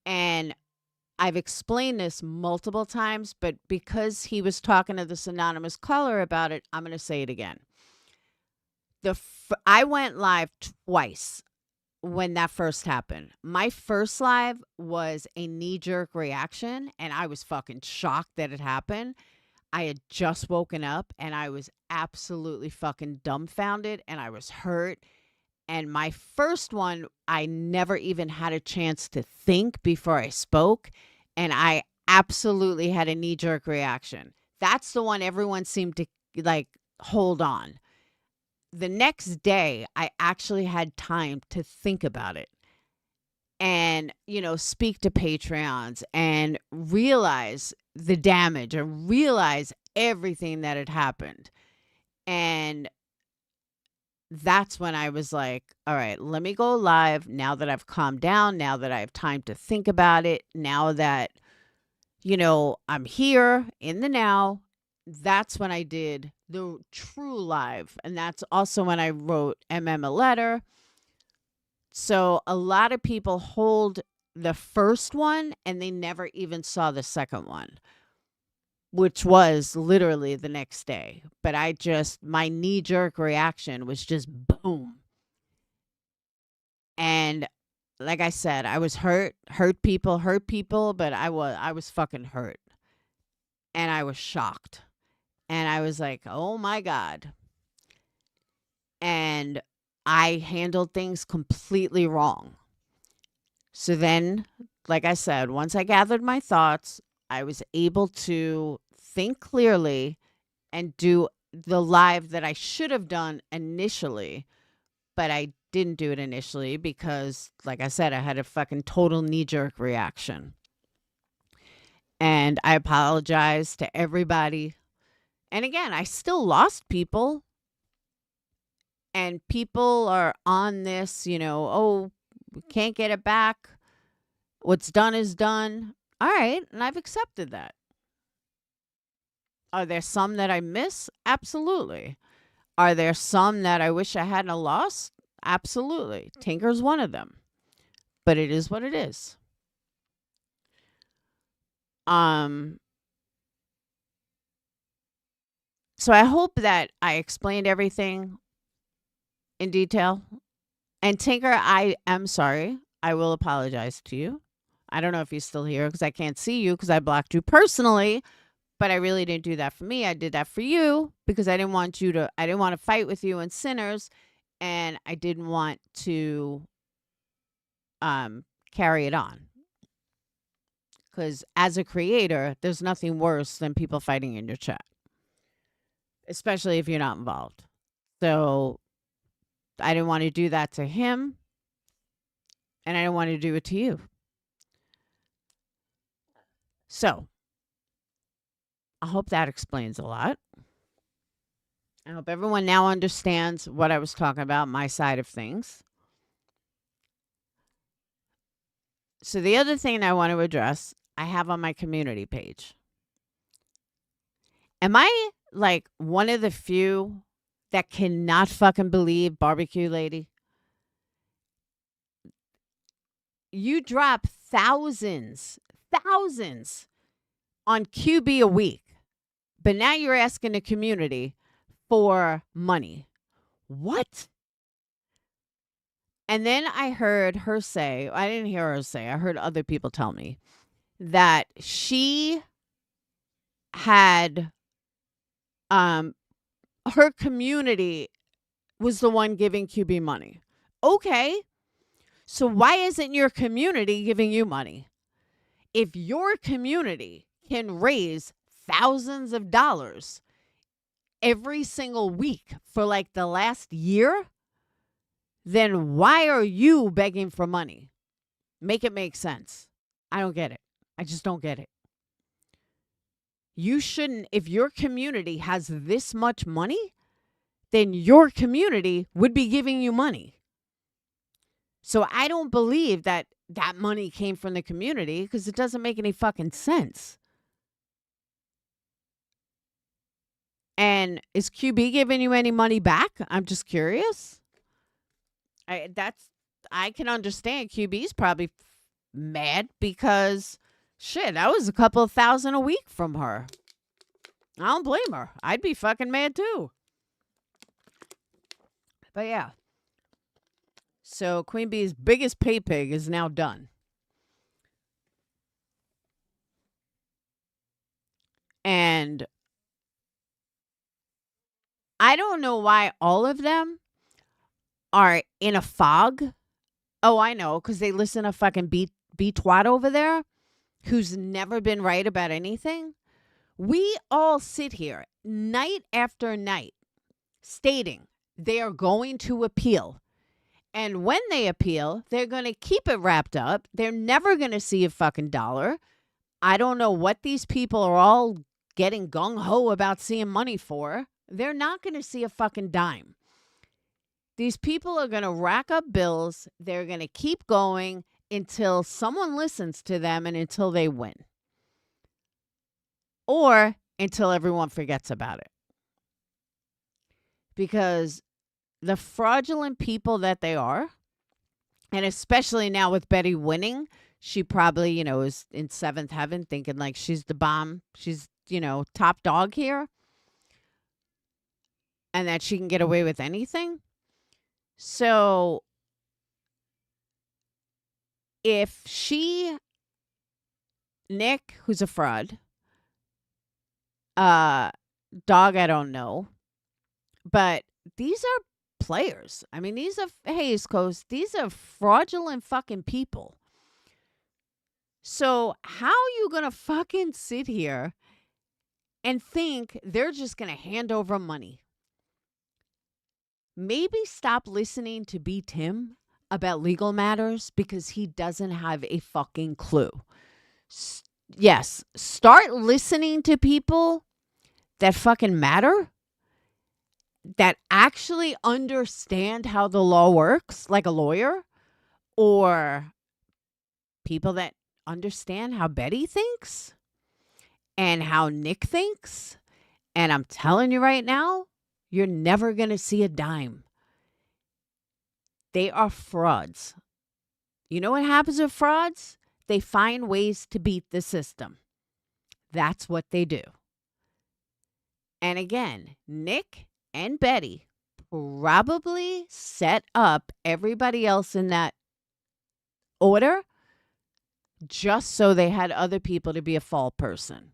And I've explained this multiple times, but because he was talking to this anonymous caller about it, I'm going to say it again. I went live twice when that first happened. My first live was a knee-jerk reaction, and I was fucking shocked that it happened. I had just woken up, and I was absolutely fucking dumbfounded, and I was hurt. And my first one, I never even had a chance to think before I spoke, and I absolutely had a knee-jerk reaction. That's the one everyone seemed to, like, hold on. The next day, I actually had time to think about it and, speak to Patreons and realize the damage and realize everything that had happened. And that's when I was like, all right, let me go live now that I've calmed down, now that I have time to think about it, now that, I'm here in the now. That's when I did the true live. And that's also when I wrote MM a letter. So a lot of people hold the first one and they never even saw the second one, which was literally the next day. But my knee-jerk reaction was just boom. And like I said, I was hurt people, but I was fucking hurt. And I was shocked. And I was like, oh my God. And I handled things completely wrong. So then, like I said, once I gathered my thoughts, I was able to think clearly and do the live that I should have done initially, but I didn't do it initially because, like I said, I had a fucking total knee-jerk reaction. And I apologize to everybody. And again, I still lost people. And people are on this, oh, we can't get it back. What's done is done. All right. And I've accepted that. Are there some that I miss? Absolutely. Are there some that I wish I hadn't lost? Absolutely. Tinker's one of them. But it is what it is. So I hope that I explained everything in detail. And Tinker, I am sorry. I will apologize to you. I don't know if you're still here because I can't see you because I blocked you personally, but I really didn't do that for me. I did that for you because I didn't want to fight with you and sinners, and I didn't want to carry it on. Because as a creator, there's nothing worse than people fighting in your chat, especially if you're not involved. So I didn't want to do that to him, and I didn't want to do it to you. So I hope that explains a lot. I hope everyone now understands what I was talking about, my side of things. So the other thing I want to address, I have on my community page. Am I like one of the few that cannot fucking believe Barbecue Lady? You drop thousands on QB a week, but now you're asking the community for money. What? And then I heard her say, I didn't hear her say, I heard other people tell me that she had, her community was the one giving QB money. Okay. So why isn't your community giving you money? If your community can raise thousands of dollars every single week for like the last year, then why are you begging for money? Make it make sense. I don't get it. I just don't get it. You shouldn't, if your community has this much money, then your community would be giving you money. So I don't believe that that money came from the community because it doesn't make any fucking sense. And is QB giving you any money back? I'm just curious. I can understand QB's probably mad because shit, that was a couple of $1,000 a week from her. I don't blame her. I'd be fucking mad too. But yeah. So Queen Bee's biggest pay pig is now done. And I don't know why all of them are in a fog. Oh, I know, because they listen to fucking B-Twat over there, who's never been right about anything. We all sit here night after night stating they are going to appeal. And when they appeal, they're going to keep it wrapped up. They're never going to see a fucking dollar. I don't know what these people are all getting gung-ho about seeing money for. They're not going to see a fucking dime. These people are going to rack up bills. They're going to keep going until someone listens to them and until they win. Or until everyone forgets about it. Because the fraudulent people that they are, and especially now with Betty winning, she probably, is in seventh heaven thinking like she's the bomb. She's, top dog here. And that she can get away with anything. So if Nick, who's a fraud, dog, I don't know, but these are players. I mean, these are Hayes Coast. These are fraudulent fucking people. So how are you going to fucking sit here and think they're just going to hand over money? Maybe stop listening to B. Tim about legal matters because he doesn't have a fucking clue. Yes, start listening to people that fucking matter, that actually understand how the law works, like a lawyer, or people that understand how Betty thinks and how Nick thinks. And I'm telling you right now, you're never going to see a dime. They are frauds. You know what happens with frauds? They find ways to beat the system. That's what they do. And again, Nick and Betty probably set up everybody else in that order just so they had other people to be a fall person.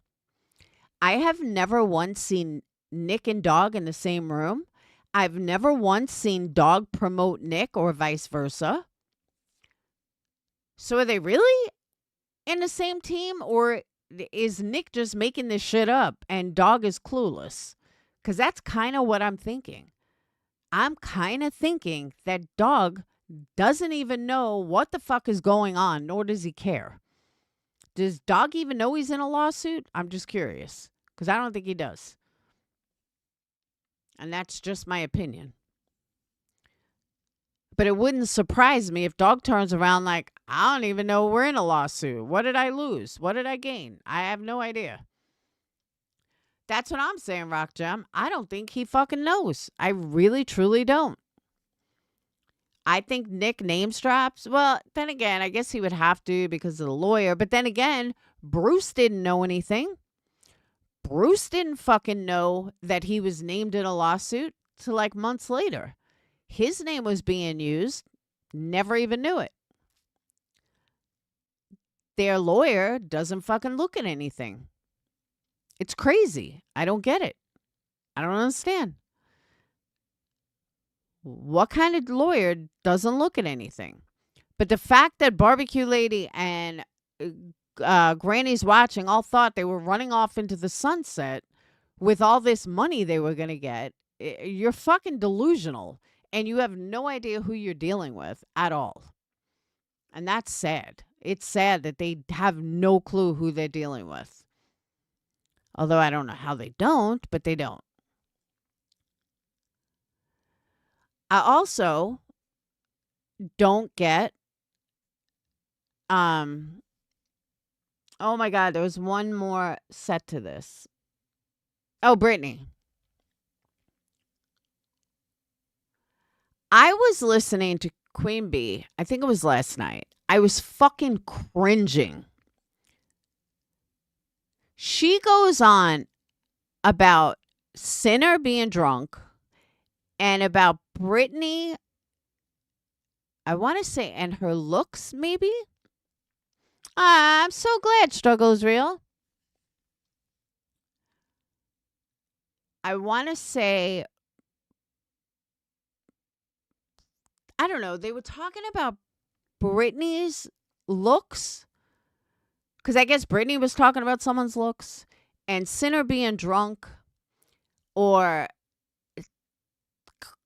I have never once seen Nick and Dog in the same room. I've never once seen Dog promote Nick or vice versa. So are they really in the same team, or is Nick just making this shit up and Dog is clueless? Because that's kind of what I'm thinking. I'm kind of thinking that Dog doesn't even know what the fuck is going on, nor does he care. Does Dog even know he's in a lawsuit? I'm just curious, because I don't think he does. And that's just my opinion. But it wouldn't surprise me if Dog turns around like, I don't even know we're in a lawsuit. What did I lose? What did I gain? I have no idea. That's what I'm saying, Rock Jam. I don't think he fucking knows. I really, truly don't. I think Nick names drops. Well, then again, I guess he would have to because of the lawyer. But then again, Bruce didn't know anything. Bruce didn't fucking know that he was named in a lawsuit till like months later. His name was being used. Never even knew it. Their lawyer doesn't fucking look at anything. It's crazy. I don't get it. I don't understand. What kind of lawyer doesn't look at anything? But the fact that Barbecue Lady and Granny's Watching all thought they were running off into the sunset with all this money they were going to get, you're fucking delusional. And you have no idea who you're dealing with at all. And that's sad. It's sad that they have no clue who they're dealing with. Although I don't know how they don't, but they don't. I also don't get, oh my God, there was one more set to this. Oh, Brittany. I was listening to Queen Bee. I think it was last night. I was fucking cringing. She goes on about Sinner being drunk and about Britney, I want to say, and her looks, maybe. I'm so glad struggle is real. I want to say, I don't know. They were talking about Britney's looks, because I guess Britney was talking about someone's looks, and Sinner being drunk, or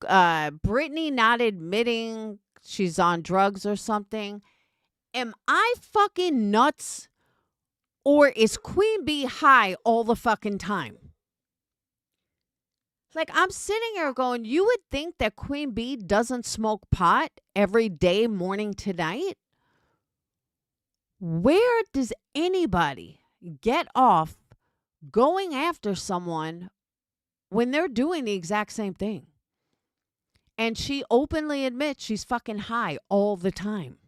Britney not admitting she's on drugs or something. Am I fucking nuts? Or is Queen Bee high all the fucking time? Like, I'm sitting here going, you would think that Queen Bee doesn't smoke pot every day, morning to night? Where does anybody get off going after someone when they're doing the exact same thing? And she openly admits she's fucking high all the time.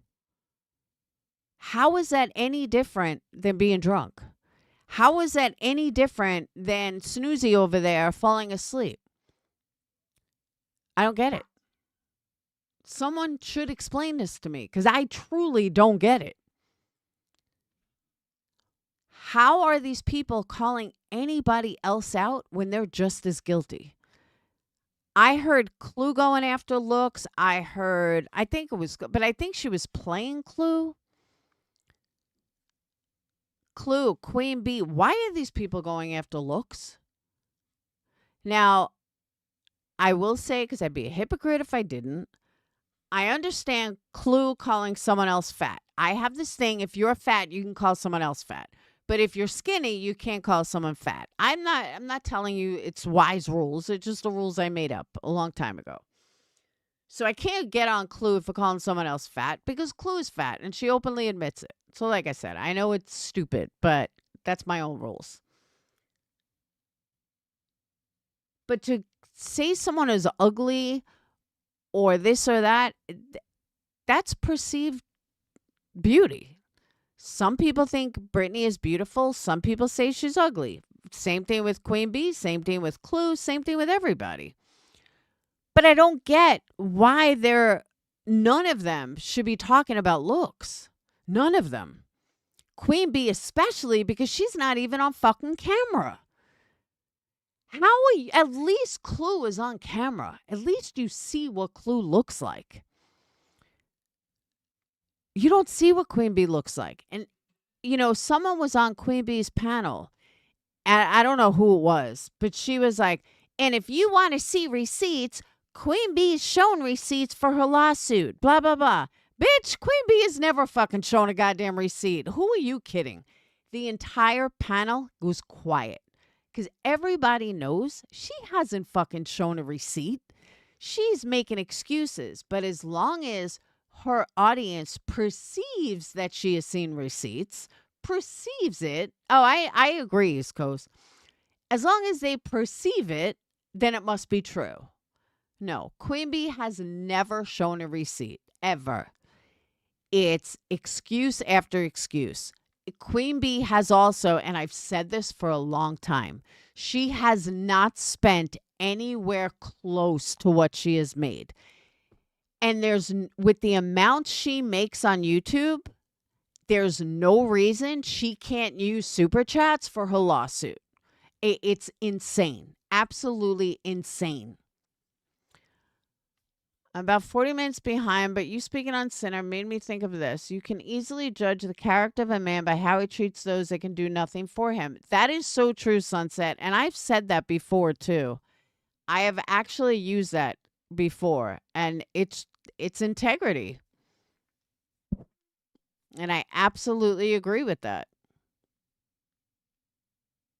How is that any different than being drunk? How is that any different than Snoozy over there falling asleep? I don't get it. Someone should explain this to me, because I truly don't get it. How are these people calling anybody else out when they're just as guilty? I heard Clue going after looks. I think she was playing Clue. Clue, Queen Bee. Why are these people going after looks? Now, I will say, because I'd be a hypocrite if I didn't, I understand Clue calling someone else fat. I have this thing, if you're fat, you can call someone else fat. But if you're skinny, you can't call someone fat. I'm not telling you it's wise rules. It's just the rules I made up a long time ago. So I can't get on Clue for calling someone else fat, because Clue is fat and she openly admits it. So like I said, I know it's stupid, but that's my own rules. But to say someone is ugly or this or that, that's perceived beauty. Some people think Britney is beautiful. Some people say she's ugly. Same thing with Queen Bee. Same thing with Clue. Same thing with everybody. But I don't get why none of them should be talking about looks. None of them. Queen Bee especially, because she's not even on fucking camera. At least Clue is on camera. At least you see what Clue looks like. You don't see what Queen Bee looks like. And, someone was on Queen Bee's panel, and I don't know who it was, but she was like, and if you want to see receipts, Queen Bee's shown receipts for her lawsuit, blah, blah, blah. Bitch, Queen Bee has never fucking shown a goddamn receipt. Who are you kidding? The entire panel was quiet, because everybody knows she hasn't fucking shown a receipt. She's making excuses, but as long as her audience perceives that she has seen receipts, perceives it. Oh, I agree, East Coast. As long as they perceive it, then it must be true. No, Queen Bee has never shown a receipt, ever. It's excuse after excuse. Queen Bee has also, and I've said this for a long time, she has not spent anywhere close to what she has made. And with the amount she makes on YouTube, there's no reason she can't use super chats for her lawsuit. It's insane. Absolutely insane. I'm about 40 minutes behind, but you speaking on Sinner made me think of this. You can easily judge the character of a man by how he treats those that can do nothing for him. That is so true, Sunset. And I've said that before, too. I have actually used that before, and it's integrity. And I absolutely agree with that.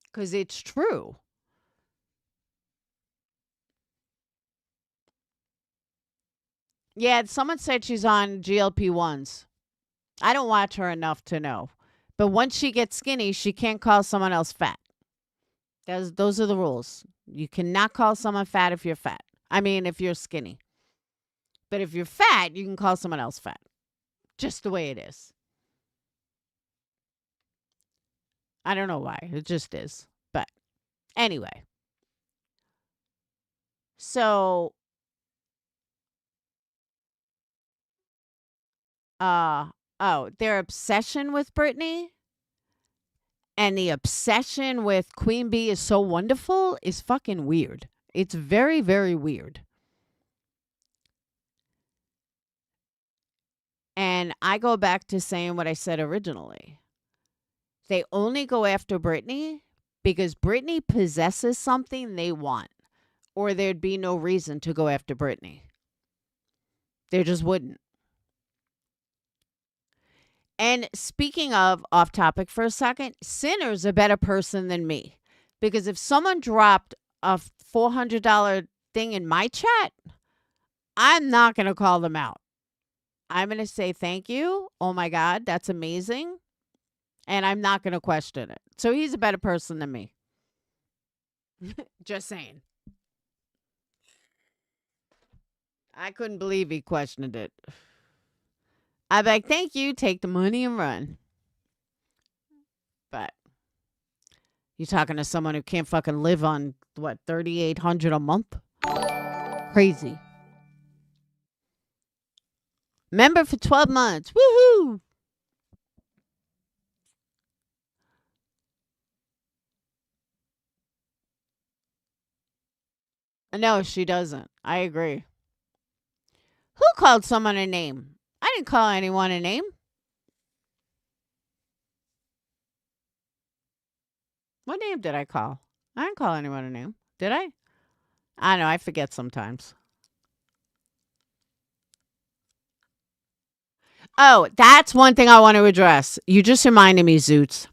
Because it's true. Yeah, someone said she's on GLP-1s. I don't watch her enough to know. But once she gets skinny, she can't call someone else fat. Those are the rules. You cannot call someone fat if you're fat. I mean, if you're skinny. But if you're fat, you can call someone else fat. Just the way it is. I don't know why. It just is. But anyway. So, their obsession with Britney and the obsession with Queen Bee is so wonderful is fucking weird. It's very, very weird. And I go back to saying what I said originally. They only go after Britney because Britney possesses something they want, or there'd be no reason to go after Britney. There just wouldn't. And speaking of off topic for a second, Sinner's a better person than me. Because if someone dropped a $400 thing in my chat, I'm not going to call them out. I'm going to say thank you. Oh my God, that's amazing. And I'm not going to question it. So he's a better person than me. Just saying. I couldn't believe he questioned it. I'd be like, thank you, take the money and run. But you're talking to someone who can't fucking live on, what, $3,800 a month? Crazy. Member for 12 months. Woohoo! No, she doesn't. I agree. Who called someone a name? I didn't call anyone a name. What name did I call? I didn't call anyone a name. Did I? I know. I forget sometimes. Oh, that's one thing I want to address. You just reminded me, Zoots.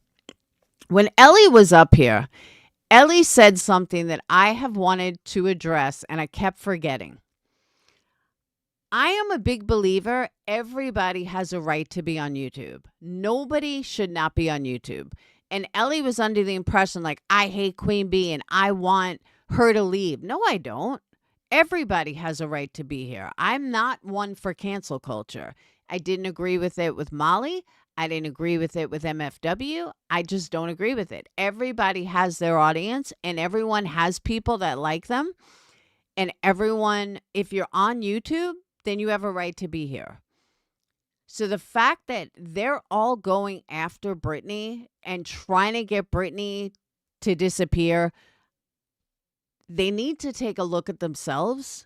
When Ellie was up here, Ellie said something that I have wanted to address, and I kept forgetting. I am a big believer everybody has a right to be on YouTube. Nobody should not be on YouTube. And Ellie was under the impression like, I hate Queen Bee and I want her to leave. No, I don't. Everybody has a right to be here. I'm not one for cancel culture. I didn't agree with it with Molly. I didn't agree with it with MFW. I just don't agree with it. Everybody has their audience and everyone has people that like them. And everyone, if you're on YouTube, then you have a right to be here. So the fact that they're all going after Britney and trying to get Britney to disappear, they need to take a look at themselves,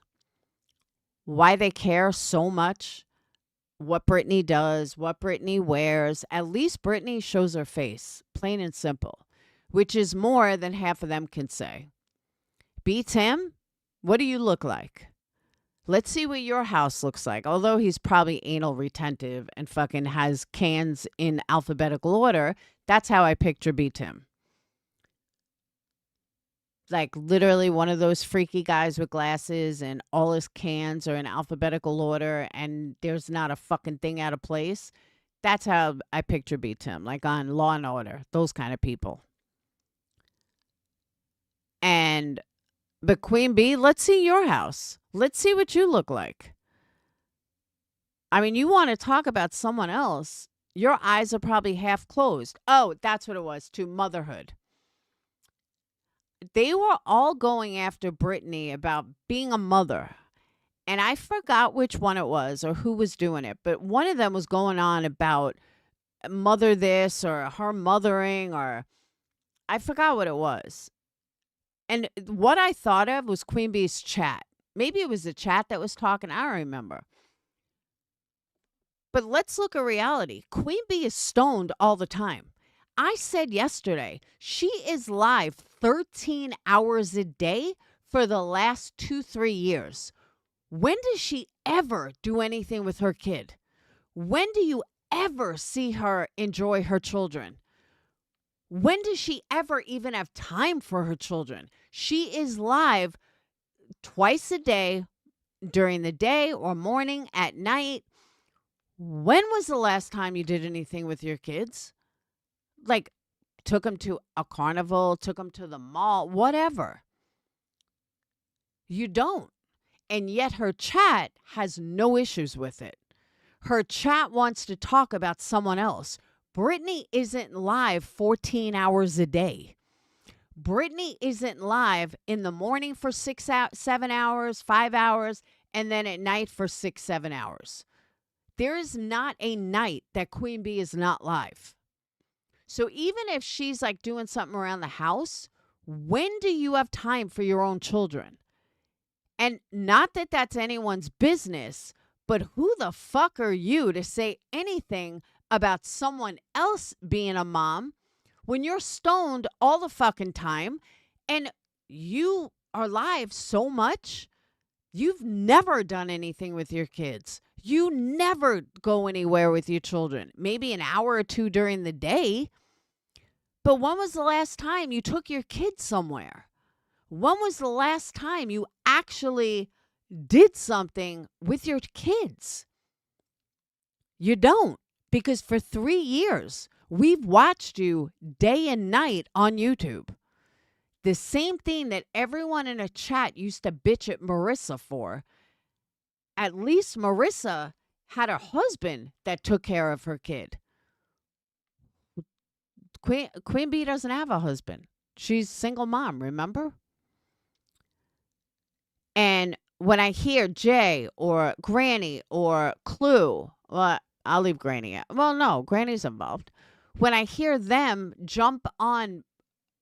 why they care so much, what Britney does, what Britney wears. At least Britney shows her face, plain and simple, which is more than half of them can say. Beats him? What do you look like? Let's see what your house looks like. Although he's probably anal retentive and fucking has cans in alphabetical order, that's how I picture B. Tim. Like literally one of those freaky guys with glasses and all his cans are in alphabetical order and there's not a fucking thing out of place. That's how I picture B. Tim, like on Law and Order, those kind of people. But Queen Bee, let's see your house. Let's see what you look like. I mean, you want to talk about someone else. Your eyes are probably half closed. Oh, that's what it was, to motherhood. They were all going after Britney about being a mother. And I forgot which one it was or who was doing it. But one of them was going on about mother this or her mothering or I forgot what it was. And what I thought of was Queen Bee's chat. Maybe it was the chat that was talking. I don't remember. But let's look at reality. Queen Bee is stoned all the time. I said yesterday, she is live 13 hours a day for the last 2-3 years. When does she ever do anything with her kid? When do you ever see her enjoy her children? When does she ever even have time for her children? She is live twice a day, during the day or morning, at night. When was the last time you did anything with your kids? Like, took them to a carnival, took them to the mall, whatever. You don't. And yet her chat has no issues with it. Her chat wants to talk about someone else. Brittany isn't live 14 hours a day. Brittany isn't live in the morning for 7 hours, 5 hours, and then at night for 6, 7 hours. There is not a night that Queen Bee is not live. So even if she's like doing something around the house, when do you have time for your own children? And not that that's anyone's business, but who the fuck are you to say anything about someone else being a mom when you're stoned all the fucking time and you are live so much? You've never done anything with your kids. You never go anywhere with your children. Maybe an hour or two during the day. But when was the last time you took your kids somewhere? When was the last time you actually did something with your kids? You don't, because for 3 years, we've watched you day and night on YouTube. The same thing that everyone in a chat used to bitch at Marissa for. At least Marissa had a husband that took care of her kid. Queen Bee doesn't have a husband. She's single mom, remember? And when I hear Jay or Granny or Clue, well, I'll leave Granny out. Well, no, Granny's involved. When I hear them jump on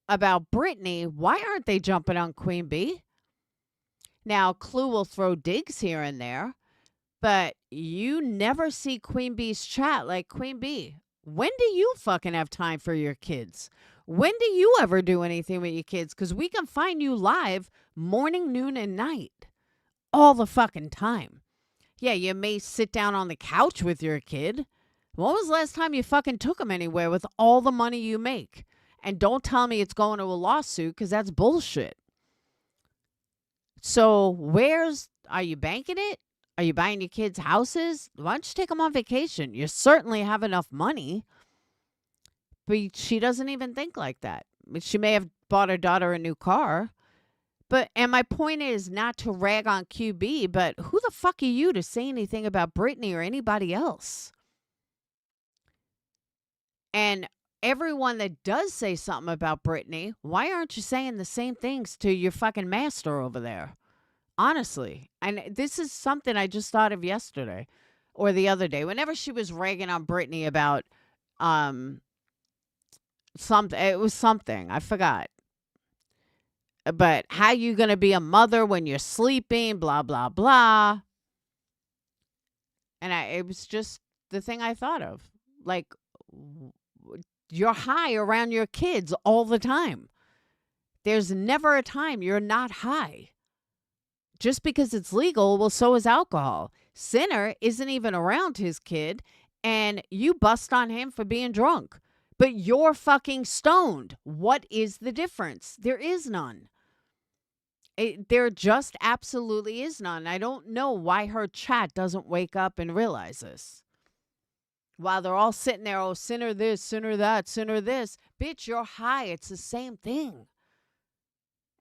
about Brittany, why aren't they jumping on Queen Bee? Now, Clue will throw digs here and there, but you never see Queen Bee's chat like, Queen Bee, when do you fucking have time for your kids? When do you ever do anything with your kids? Because we can find you live morning, noon, and night all the fucking time. Yeah, you may sit down on the couch with your kid. When was the last time you fucking took them anywhere with all the money you make? And don't tell me it's going to a lawsuit, because that's bullshit. So are you banking it? Are you buying your kids houses? Why don't you take them on vacation? You certainly have enough money. But she doesn't even think like that. She may have bought her daughter a new car. And my point is not to rag on QB, but who the fuck are you to say anything about Brittany or anybody else? And everyone that does say something about Brittany, why aren't you saying the same things to your fucking master over there? Honestly. And this is something I just thought of yesterday or the other day. Whenever she was ragging on Brittany about something, it was something, I forgot. But how you going to be a mother when you're sleeping, blah, blah, blah. And it was just the thing I thought of. Like, you're high around your kids all the time. There's never a time you're not high. Just because it's legal, well, so is alcohol. Sinner isn't even around his kid, and you bust on him for being drunk. But you're fucking stoned. What is the difference? There is none. There just absolutely is none. I don't know why her chat doesn't wake up and realize this. While they're all sitting there, oh, sinner this, sinner that, sinner this. Bitch, you're high. It's the same thing.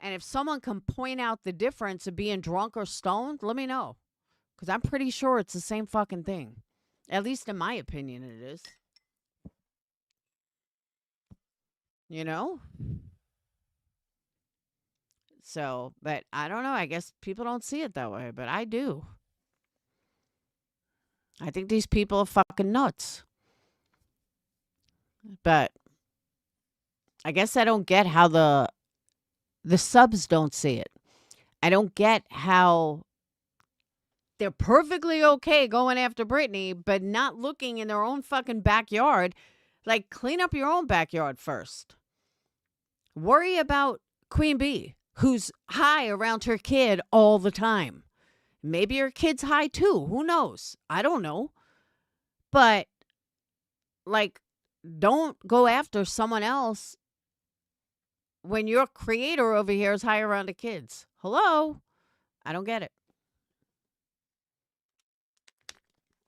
And if someone can point out the difference of being drunk or stoned, let me know. Because I'm pretty sure it's the same fucking thing. At least in my opinion, it is. You know? So, but I don't know. I guess people don't see it that way, but I do. I think these people are fucking nuts. But I guess I don't get how the subs don't see it. I don't get how they're perfectly okay going after Brittany, but not looking in their own fucking backyard. Like, clean up your own backyard first. Worry about Queen Bee, who's high around her kid all the time. Maybe her kid's high too. Who knows? I don't know. But, like, don't go after someone else when your creator over here is high around the kids. Hello? I don't get it.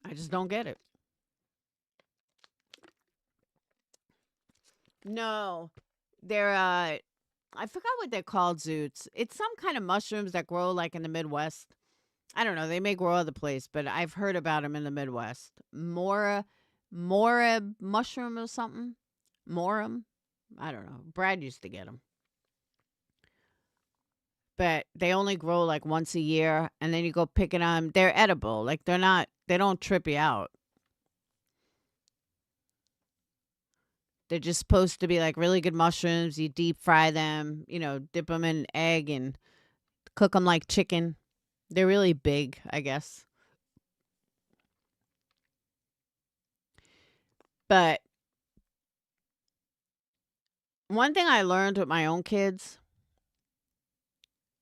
I just don't get it. No. They're, I forgot what they're called, Zoots. It's some kind of mushrooms that grow, like, in the Midwest. I don't know. They may grow other place, but I've heard about them in the Midwest. Mora mushroom or something. Morum. I don't know. Brad used to get them, but they only grow like once a year, and then you go picking them. They're edible. Like they're not. They don't trip you out. They're just supposed to be like really good mushrooms. You deep fry them. Dip them in egg and cook them like chicken. They're really big, I guess. But one thing I learned with my own kids,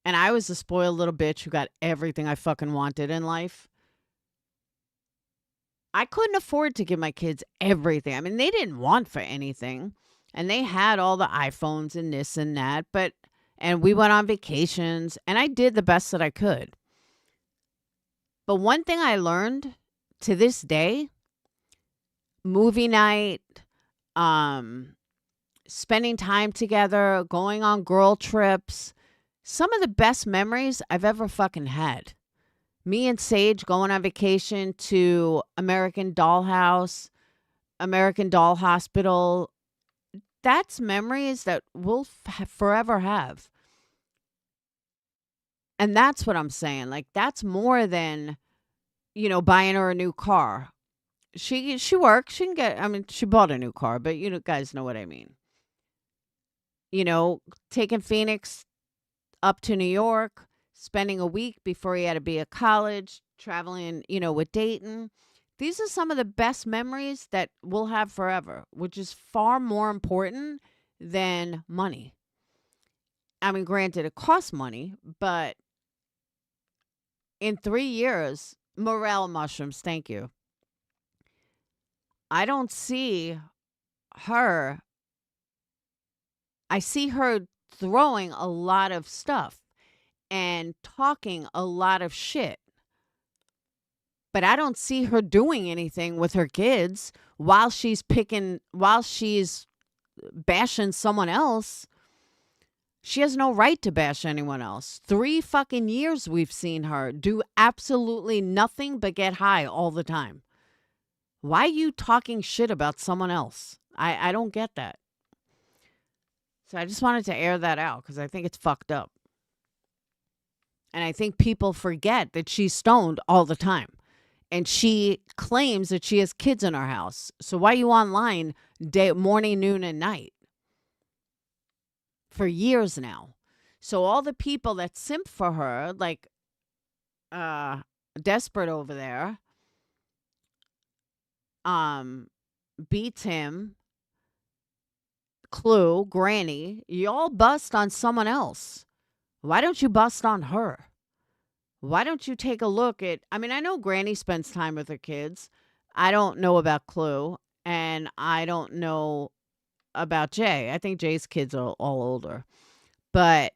and I was a spoiled little bitch who got everything I fucking wanted in life. I couldn't afford to give my kids everything. I mean, they didn't want for anything. And they had all the iPhones and this and that, and we went on vacations, and I did the best that I could. But one thing I learned to this day, movie night, spending time together, going on girl trips, some of the best memories I've ever fucking had. Me and Sage going on vacation to American Dollhouse, American Doll Hospital. That's memories that we'll forever have. And that's what I'm saying. Like, that's more than, buying her a new car. She works. She can get, I mean, she bought a new car, but guys know what I mean. Taking Phoenix up to New York, spending a week before he had to be at college, traveling, with Dayton. These are some of the best memories that we'll have forever, which is far more important than money. I mean, granted, it costs money, but in 3 years, morel mushrooms, thank you. I don't see her. I see her throwing a lot of stuff and talking a lot of shit. But I don't see her doing anything with her kids while she's bashing someone else. She has no right to bash anyone else. 3 fucking years we've seen her do absolutely nothing but get high all the time. Why are you talking shit about someone else? I don't get that. So I just wanted to air that out because I think it's fucked up. And I think people forget that she's stoned all the time. And she claims that she has kids in her house. So why are you online morning, noon, and night? For years now. So all the people that simp for her, like Desperate over there, Beats him, Clue, Granny, you all bust on someone else. Why don't you bust on her? Why don't you take a look at, I mean, I know Granny spends time with her kids. I don't know about Clue, and I don't know about Jay. I think Jay's kids are all older. But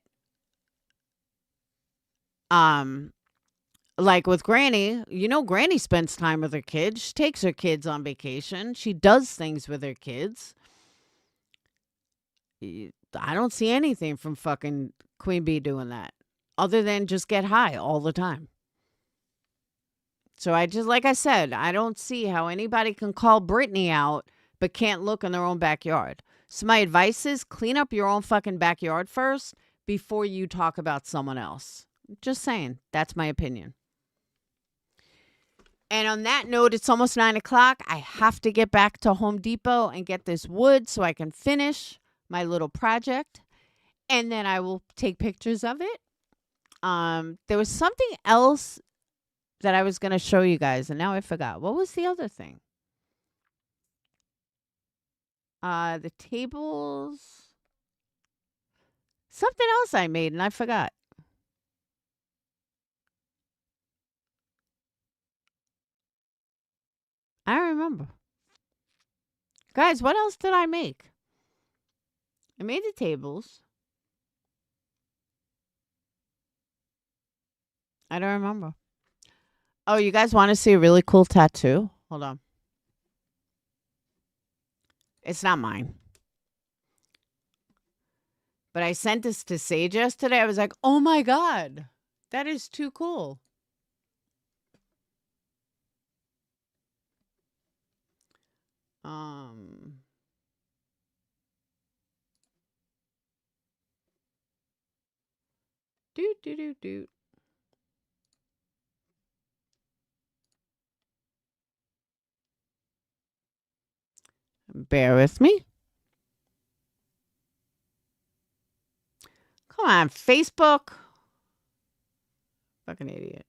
like with Granny, Granny spends time with her kids. She takes her kids on vacation. She does things with her kids. I don't see anything from fucking Queen Bee doing that other than just get high all the time. So like I said, I don't see how anybody can call Britney out but can't look in their own backyard. So my advice is clean up your own fucking backyard first before you talk about someone else. Just saying. That's my opinion. And on that note, it's almost 9 o'clock. I have to get back to Home Depot and get this wood so I can finish my little project. And then I will take pictures of it. There was something else that I was going to show you guys, and now I forgot. What was the other thing? The tables. Something else I made, and I forgot. I don't remember. Guys, what else did I make? I made the tables. I don't remember. Oh, you guys want to see a really cool tattoo? Hold on. It's not mine. But I sent this to Sage yesterday. I was like, oh my God, that is too cool. Um, doot, doot, doot, doot. Bear with me. Come on, Facebook. Fucking idiot.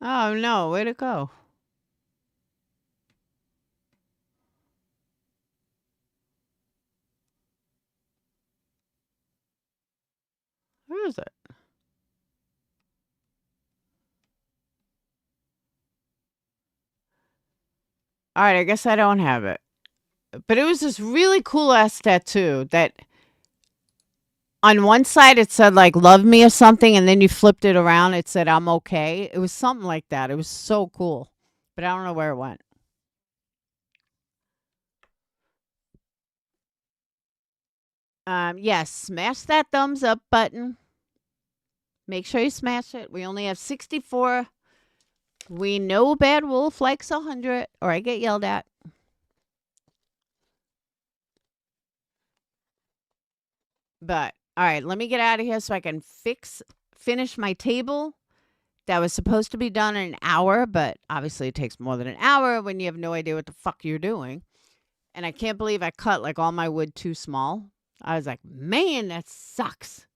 Oh no, where'd it go? Where is it? All right, I guess I don't have it. But it was this really cool ass tattoo that on one side it said like love me or something, and then you flipped it around, it said I'm okay. It was something like that. It was so cool. But I don't know where it went. Yes, smash that thumbs up button. Make sure you smash it. We only have 64. We know Bad Wolf likes 100, or I get yelled at. But all right, let me get out of here so I can finish my table. That was supposed to be done in an hour, but obviously it takes more than an hour when you have no idea what the fuck you're doing. And I can't believe I cut like all my wood too small. I was like, man, that sucks.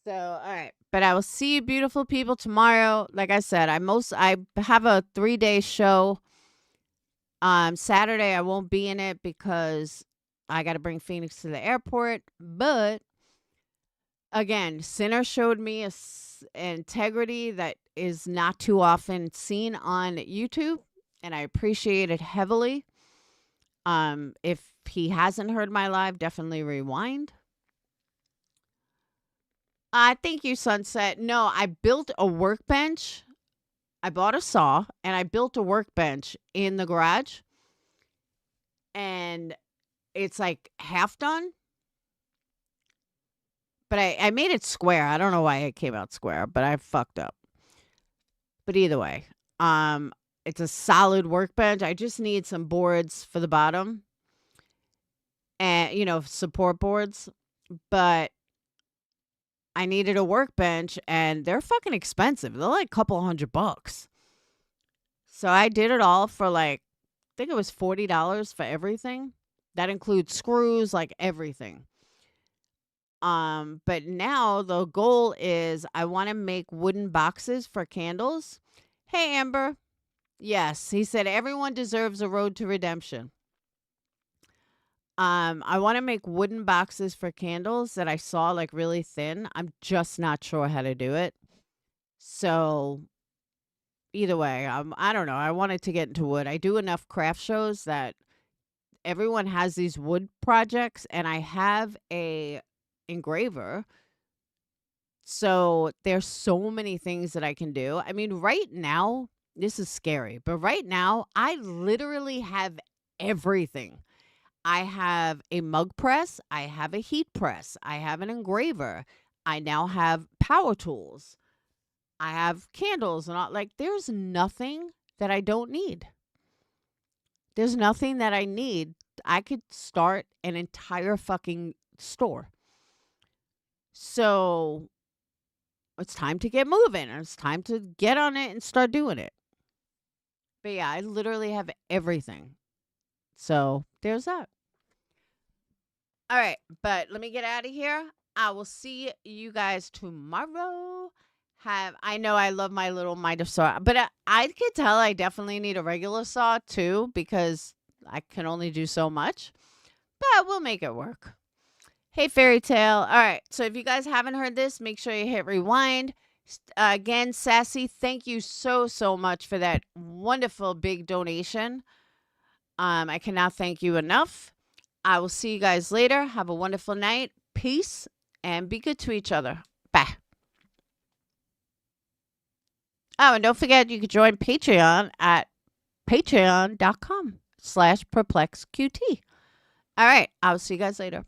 So, all right. But I will see you beautiful people tomorrow. Like I said, I have a 3-day show. Saturday I won't be in it because I got to bring Phoenix to the airport. But again, Sinner showed me integrity that is not too often seen on YouTube, and I appreciate it heavily. If he hasn't heard my live, definitely rewind. Thank you, Sunset. No, I built a workbench. I bought a saw and I built a workbench in the garage. And it's like half done. But I made it square. I don't know why it came out square, but I fucked up. But either way, it's a solid workbench. I just need some boards for the bottom. And, support boards. But I needed a workbench and they're fucking expensive. They're like a couple $100. So I did it all for like, I think it was $40 for everything. That includes screws, like everything. But now the goal is I want to make wooden boxes for candles. Hey, Amber. Yes, he said everyone deserves a road to redemption. I want to make wooden boxes for candles that I saw like really thin. I'm just not sure how to do it. So either way, I don't know. I wanted to get into wood. I do enough craft shows that everyone has these wood projects, and I have a engraver. So there's so many things that I can do. I mean, right now, this is scary, but right now I literally have everything. I have a mug press, I have a heat press, I have an engraver, I now have power tools, I have candles, and all. Like, there's nothing that I don't need. There's nothing that I need. I could start an entire fucking store. So it's time to get moving. It's time to get on it and start doing it. But yeah, I literally have everything. So there's that. All right, but let me get out of here. I will see you guys tomorrow. I know I love my little miter saw, but I could tell I definitely need a regular saw too because I can only do so much. But we'll make it work. Hey, Fairy Tale. All right, so if you guys haven't heard this, make sure you hit rewind. Again, Sassy, thank you so much for that wonderful big donation. I cannot thank you enough. I will see you guys later. Have a wonderful night. Peace, and be good to each other. Bye. Oh, and don't forget you can join Patreon at patreon.com/PURPLEXEDQT. All right. I'll see you guys later.